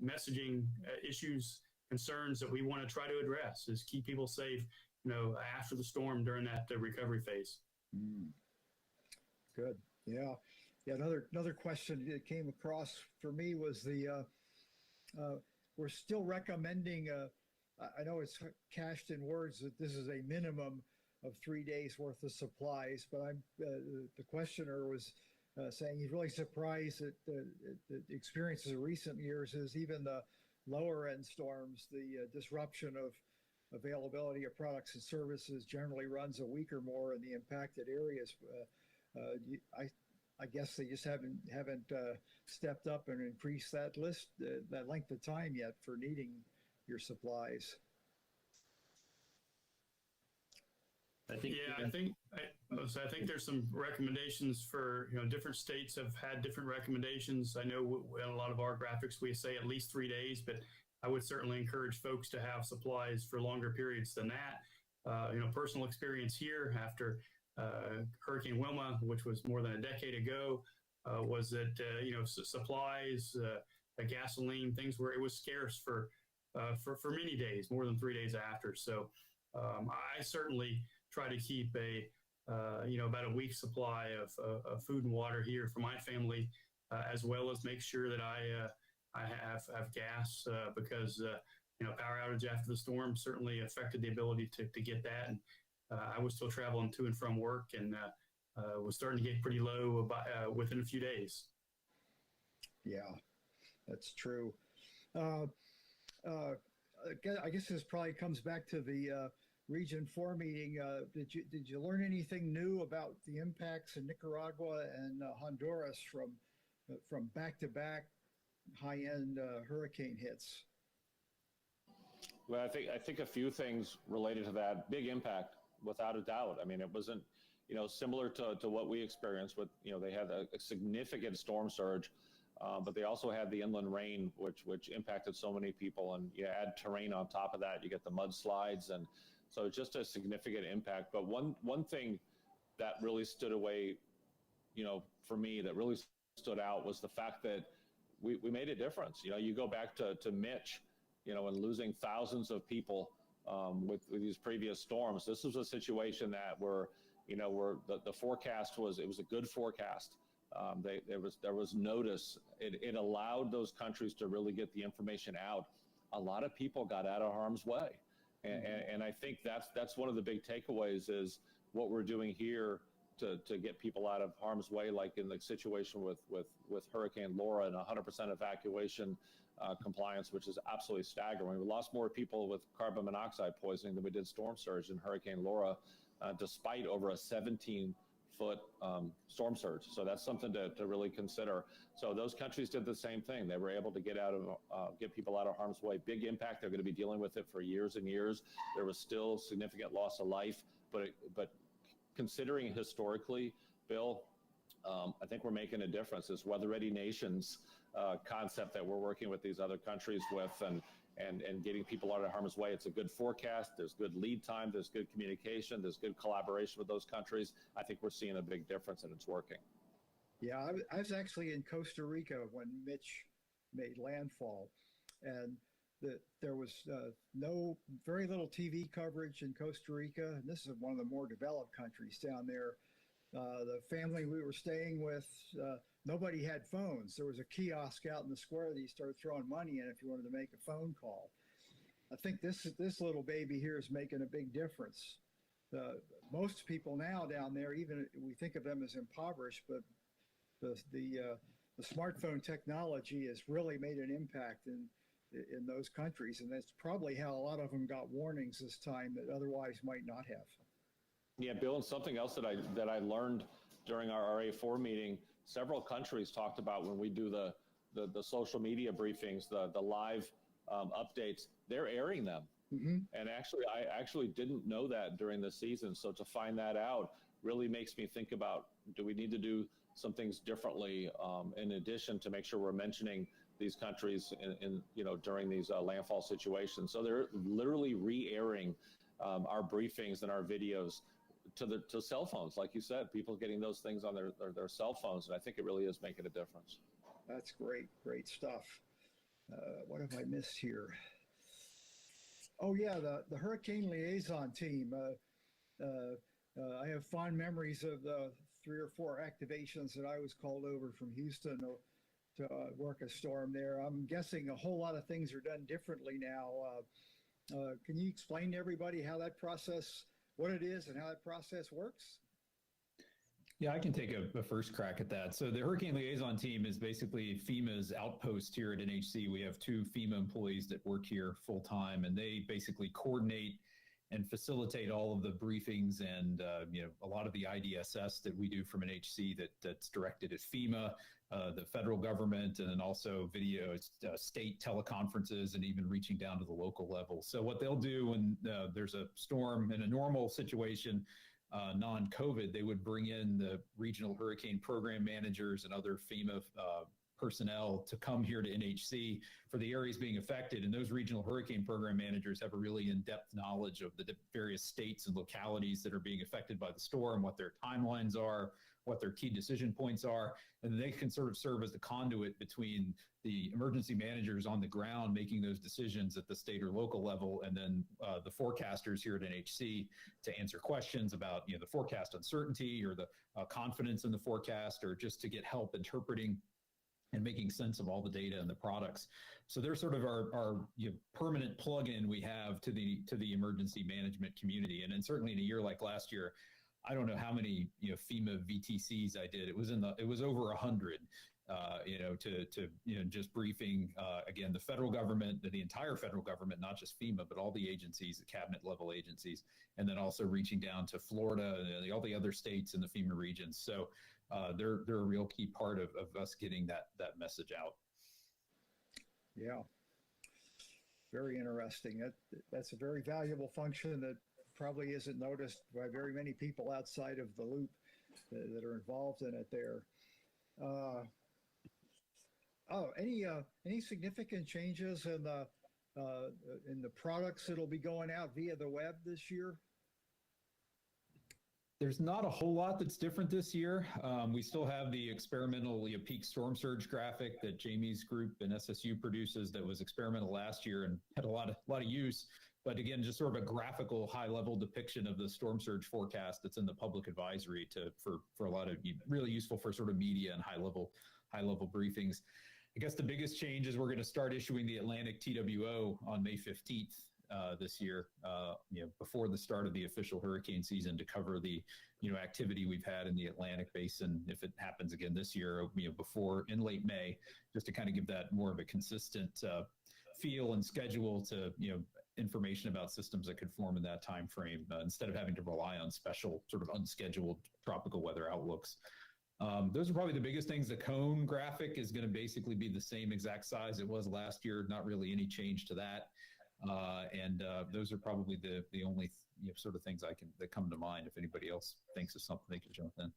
messaging issues, concerns that we want to try to address, is keep people safe, after the storm during that recovery phase. Good. Yeah. Another question that came across for me was we're still recommending, I know it's cast in words that this is a minimum of 3 days worth of supplies, but the questioner was saying he's really surprised at the experiences of recent years is even the lower end storms, the disruption of availability of products and services generally runs a week or more in the impacted areas. I guess they just haven't stepped up and increased that length of time yet for needing your supplies. I think there's some recommendations for, different states have had different recommendations. I know in a lot of our graphics, we say at least 3 days, but I would certainly encourage folks to have supplies for longer periods than that. Personal experience here after Hurricane Wilma, which was more than a decade ago, was that, supplies, gasoline, things where it was scarce for many days, more than 3 days after. So I certainly try to keep about a week's supply of food and water here for my family, as well as make sure that I have gas because power outage after the storm certainly affected the ability to get that. And I was still traveling to and from work, and was starting to get pretty low within a few days. Yeah, that's true. I guess this probably comes back to the Region 4 meeting. Did you learn anything new about the impacts in Nicaragua and Honduras from back-to-back high-end hurricane hits? Well, I think a few things related to that. Big impact, without a doubt. I mean, it wasn't, similar to what we experienced with, they had a significant storm surge, but they also had the inland rain, which impacted so many people. And you add terrain on top of that, you get the mudslides. And so just a significant impact. But one thing that really stood away, for me, that really stood out was the fact that we made a difference. You go back to Mitch, and losing thousands of people with these previous storms. This was a situation that where the forecast was a good forecast. There was notice. It allowed those countries to really get the information out. A lot of people got out of harm's way, and I think that's one of the big takeaways is what we're doing here to get people out of harm's way, like in the situation with Hurricane Laura and 100% evacuation compliance, which is absolutely staggering. We lost more people with carbon monoxide poisoning than we did storm surge in Hurricane Laura, despite over a 17-foot storm surge. So that's something to really consider. So those countries did the same thing. They were able to get people out of harm's way. Big impact. They're going to be dealing with it for years and years. There was still significant loss of life, but considering historically, Bill, I think we're making a difference. This weather-ready nations concept that we're working with these other countries with and getting people out of harm's way. It's a good forecast. There's good lead time. There's good communication. There's good collaboration with those countries. I think we're seeing a big difference, and it's working. Yeah, I was actually in Costa Rica when Mitch made landfall, and there was very little TV coverage in Costa Rica. And this is one of the more developed countries down there. The family we were staying with, nobody had phones. There was a kiosk out in the square that you started throwing money in if you wanted to make a phone call. I think this little baby here is making a big difference. Most people now down there, even we think of them as impoverished, but the smartphone technology has really made an impact in those countries, and that's probably how a lot of them got warnings this time that otherwise might not have. Yeah, Bill, and something else that I learned during our RA4 meeting, several countries talked about when we do the social media briefings, the live updates, they're airing them. Mm-hmm. And I actually didn't know that during the season. So to find that out really makes me think about, do we need to do some things differently in addition to make sure we're mentioning these countries in during these landfall situations. So they're literally re-airing our briefings and our videos to cell phones, like you said, people getting those things on their cell phones, and I think it really is making a difference. That's great stuff. What have I missed here? Oh yeah, the Hurricane Liaison team. I have fond memories of the 3 or 4 activations that I was called over from Houston to work a storm there. I'm guessing a whole lot of things are done differently now. Can you explain to everybody how that process, what it is and how that process works? Yeah, I can take a first crack at that. So the Hurricane Liaison team is basically FEMA's outpost here at NHC. We have 2 FEMA employees that work here full time, and they basically coordinate and facilitate all of the briefings and a lot of the IDSS that we do from NHC that's directed at FEMA, the federal government, and then also video, state teleconferences, and even reaching down to the local level. So what they'll do when there's a storm in a normal situation, non-COVID, they would bring in the regional hurricane program managers and other FEMA personnel to come here to NHC for the areas being affected. And those regional hurricane program managers have a really in-depth knowledge of the various states and localities that are being affected by the storm, what their timelines are, what their key decision points are. And they can sort of serve as the conduit between the emergency managers on the ground making those decisions at the state or local level, and then the forecasters here at NHC to answer questions about the forecast uncertainty or the confidence in the forecast, or just to get help interpreting and making sense of all the data and the products. So they're sort of our permanent plug-in we have to the emergency management community. And then certainly in a year like last year, I don't know how many FEMA VTCs I did. It was over 100. Just briefing again the federal government, the entire federal government, not just FEMA, but all the agencies, the cabinet level agencies, and then also reaching down to Florida and all the other states in the FEMA regions. So they're a real key part of us getting that message out. Yeah, very interesting. That's a very valuable function that probably isn't noticed by very many people outside of the loop that are involved in it there. Any significant changes in the products that'll be going out via the web this year? There's not a whole lot that's different this year. We still have the experimental peak storm surge graphic that Jamie's group and SSU produces that was experimental last year and had a lot of use. But again, just sort of a graphical high-level depiction of the storm surge forecast that's in the public advisory for a lot of really useful for sort of media and high-level briefings. I guess the biggest change is we're going to start issuing the Atlantic TWO on May 15th. This year, before the start of the official hurricane season, to cover the, activity we've had in the Atlantic basin. If it happens again this year, before in late May, just to kind of give that more of a consistent feel and schedule to, information about systems that could form in that time frame, instead of having to rely on special sort of unscheduled tropical weather outlooks. Those are probably the biggest things. The cone graphic is going to basically be the same exact size it was last year. Not really any change to that. And those are probably the only sort of things that come to mind. If anybody else thinks of something, they can jump in.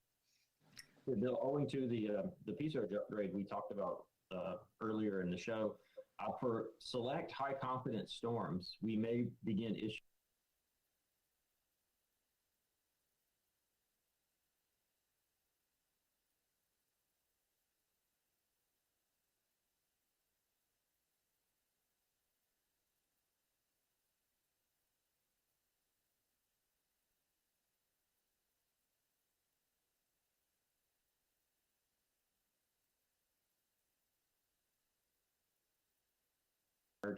Yeah, Bill, owing to the P-Surge upgrade we talked about earlier in the show, for select high confidence storms, we may begin issuing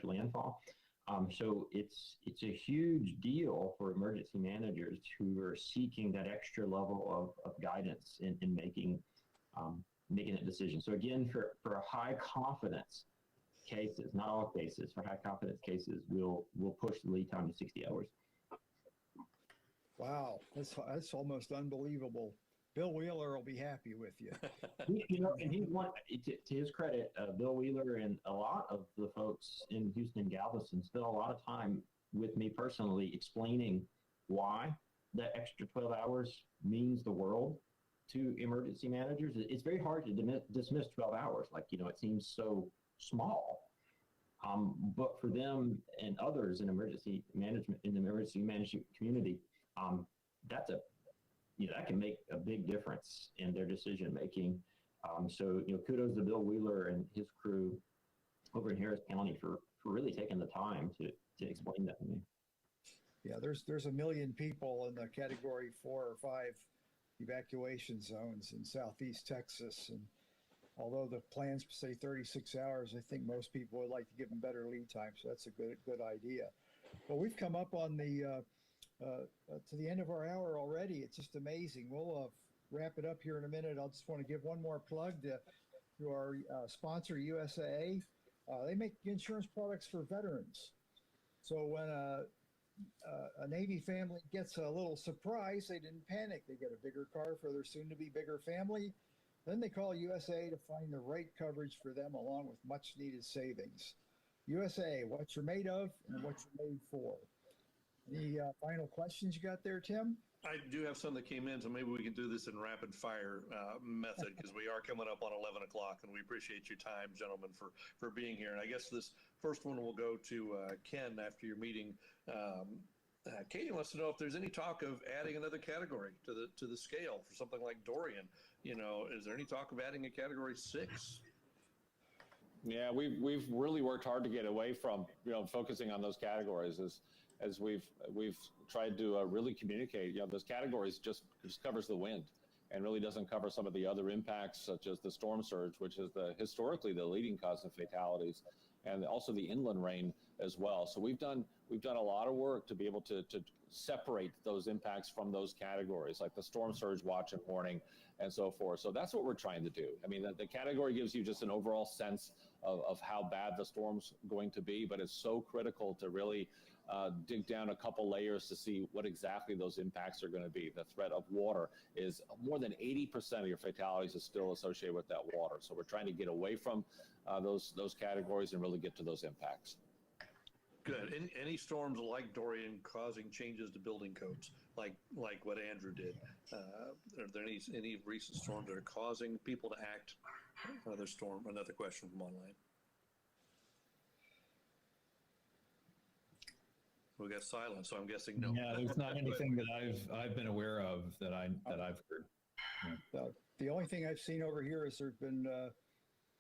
landfall. So it's a huge deal for emergency managers who are seeking that extra level of guidance in making a decision. So again, for high confidence cases, not all cases, for high confidence cases, we'll push the lead time to 60 hours. Wow, that's almost unbelievable. Bill Wheeler will be happy with you. And he's one, to his credit, Bill Wheeler and a lot of the folks in Houston and Galveston spent a lot of time with me personally explaining why that extra 12 hours means the world to emergency managers. It's very hard to dismiss 12 hours. It seems so small. But for them and others in emergency management, in the emergency management community, that can make a big difference in their decision making. So kudos to Bill Wheeler and his crew over in Harris County for really taking the time to explain that to me. Yeah, there's a million people in the category 4 or 5 evacuation zones in southeast Texas, and although the plans say 36 hours, I think most people would like to give them better lead time. So that's a good idea. Well, we've come up on to the end of our hour already. It's just amazing. We'll wrap it up here in a minute. I'll just want to give one more plug to our sponsor, USAA. They make insurance products for veterans. So when a Navy family gets a little surprise, they didn't panic. They get a bigger car for their soon-to-be bigger family. Then they call USAA to find the right coverage for them, along with much-needed savings. USAA, what you're made of and what you're made for. Any final questions you got there, Tim? I do have some that came in, so maybe we can do this in rapid fire method, because we are coming up on 11 o'clock, and we appreciate your time, gentlemen, for being here. And I guess this first one will go to Ken after your meeting. Katie wants to know if there's any talk of adding another category to the scale for something like Dorian. Is there any talk of adding a category 6? Yeah, we've really worked hard to get away from focusing on those categories as we've tried to really communicate. Those categories just covers the wind and really doesn't cover some of the other impacts, such as the storm surge, which is historically the leading cause of fatalities, and also the inland rain as well. So we've done a lot of work to be able to separate those impacts from those categories, like the storm surge watch and warning and so forth. So that's what we're trying to do. I mean, the category gives you just an overall sense of how bad the storm's going to be, but it's so critical to really dig down a couple layers to see what exactly those impacts are going to be. The threat of water is more than 80% of your fatalities is still associated with that water. So we're trying to get away from those categories and really get to those impacts. Good. Any storms like Dorian causing changes to building codes, like what Andrew did? Are there any recent storms that are causing people to act? Another question from online. We got silence, so I'm guessing no. Yeah, there's not anything that I've been aware of that I've heard. Yeah. The only thing I've seen over here is there's been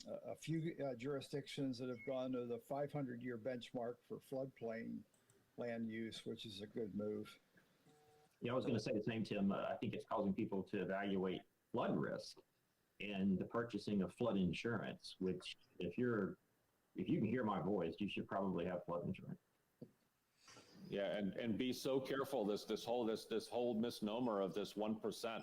a few jurisdictions that have gone to the 500-year benchmark for floodplain land use, which is a good move. Yeah, I was going to say the same, Tim. I think it's causing people to evaluate flood risk and the purchasing of flood insurance, which if you can hear my voice, you should probably have flood insurance. Yeah, and be so careful. This whole misnomer of this 1%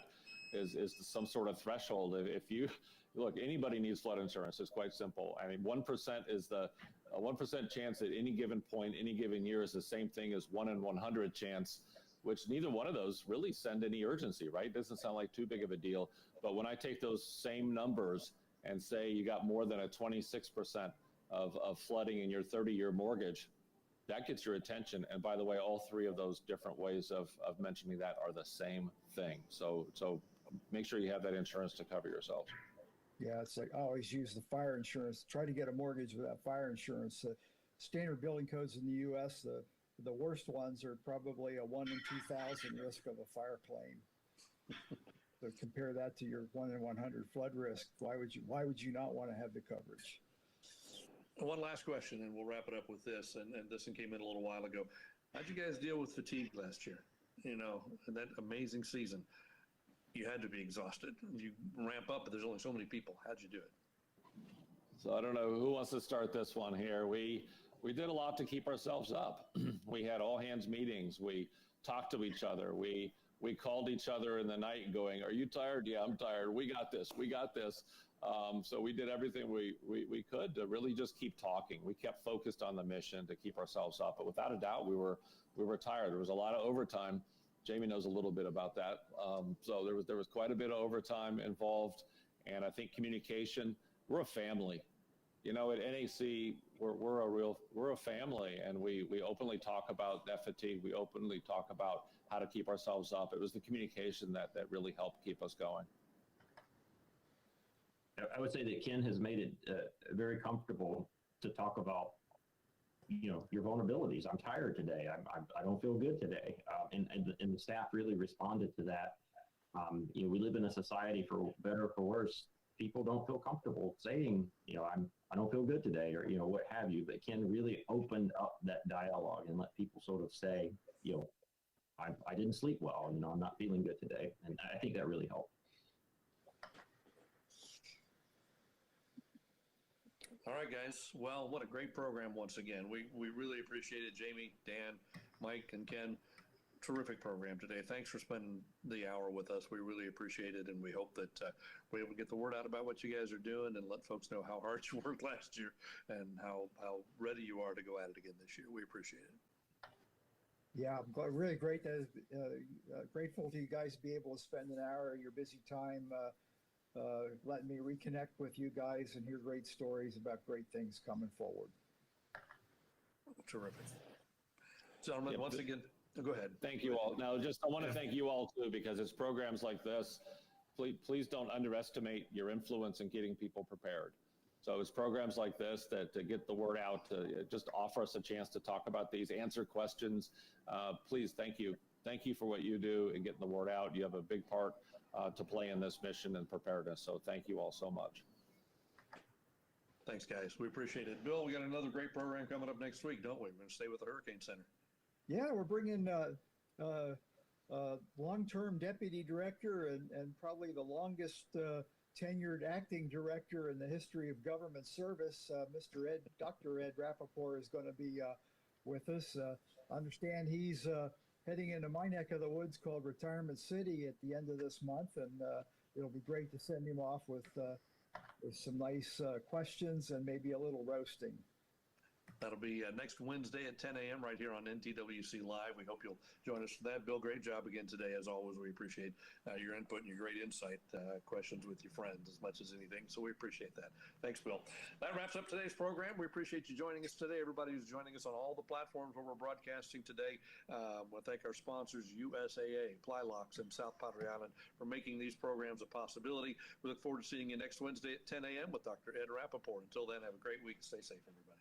is some sort of threshold. If you look, anybody needs flood insurance. It's quite simple. I mean, 1% is a 1% chance at any given point, any given year is the same thing as 1 in 100 chance, which neither one of those really send any urgency, right? Doesn't sound like too big of a deal. But when I take those same numbers and say you got more than a 26% of flooding in your 30-year mortgage, that gets your attention. And by the way, all three of those different ways of mentioning that are the same thing. So make sure you have that insurance to cover yourself. Yeah, it's like I always use the fire insurance. Try to get a mortgage without fire insurance. Standard building codes in the U.S., the worst ones are probably a 1 in 2,000 risk of a fire claim. So compare that to your 1 in 100 flood risk. Why would you not want to have the coverage? One last question, and we'll wrap it up with this. And this one came in a little while ago. How'd you guys deal with fatigue last year? In that amazing season. You had to be exhausted. You ramp up, but there's only so many people. How'd you do it? So I don't know who wants to start this one here. We did a lot to keep ourselves up. We had all hands meetings. We talked to each other. We called each other in the night going, "Are you tired?" "Yeah, I'm tired. We got this. We got this." So we did everything we could to really just keep talking. We kept focused on the mission to keep ourselves up. But without a doubt, we were tired. There was a lot of overtime. Jamie knows a little bit about that. So there was quite a bit of overtime involved. And I think communication, we're a family. At NAC, we're a family, and we openly talk about that fatigue. We openly talk about how to keep ourselves up. It was the communication that really helped keep us going. I would say that Ken has made it very comfortable to talk about, your vulnerabilities. I'm tired today. I don't feel good today. And the staff really responded to that. We live in a society, for better or for worse, people don't feel comfortable saying, I don't feel good today, or, what have you. But Ken really opened up that dialogue and let people sort of say, I didn't sleep well, I'm not feeling good today. And I think that really helped. All right, guys. Well, what a great program once again. We really appreciate it. Jamie, Dan, Mike, and Ken, terrific program today. Thanks for spending the hour with us. We really appreciate it, and we hope that we're able to get the word out about what you guys are doing and let folks know how hard you worked last year and how ready you are to go at it again this year. We appreciate it. Yeah, I'm really grateful to you guys to be able to spend an hour of your busy time letting me reconnect with you guys and hear great stories about great things coming forward. Terrific. Gentlemen, once again, go ahead. Thank you all. Now, I want to thank you all too, because it's programs like this. Please don't underestimate your influence in getting people prepared. So it's programs like this that to get the word out, to just offer us a chance to talk about these, answer questions. Please, thank you. Thank you for what you do in getting the word out. You have a big part to play in this mission and preparedness. So thank you all so much. Thanks, guys. We appreciate it. Bill, we got another great program coming up next week, don't we? We're going to stay with the Hurricane Center. Yeah, we're bringing long-term deputy director and probably the longest tenured acting director in the history of government service, Dr. Ed Rappaport is going to be with us. I understand he's heading into my neck of the woods called Retirement City at the end of this month, and it'll be great to send him off with some nice questions and maybe a little roasting. That'll be next Wednesday at 10 a.m. right here on NTWC Live. We hope you'll join us for that. Bill, great job again today. As always, we appreciate your input and your great insight, questions with your friends as much as anything. So we appreciate that. Thanks, Bill. That wraps up today's program. We appreciate you joining us today. Everybody who's joining us on all the platforms where we're broadcasting today. We'll thank our sponsors, USAA, Plylocks, and South Padre Island for making these programs a possibility. We look forward to seeing you next Wednesday at 10 a.m. with Dr. Ed Rappaport. Until then, have a great week. Stay safe, everybody.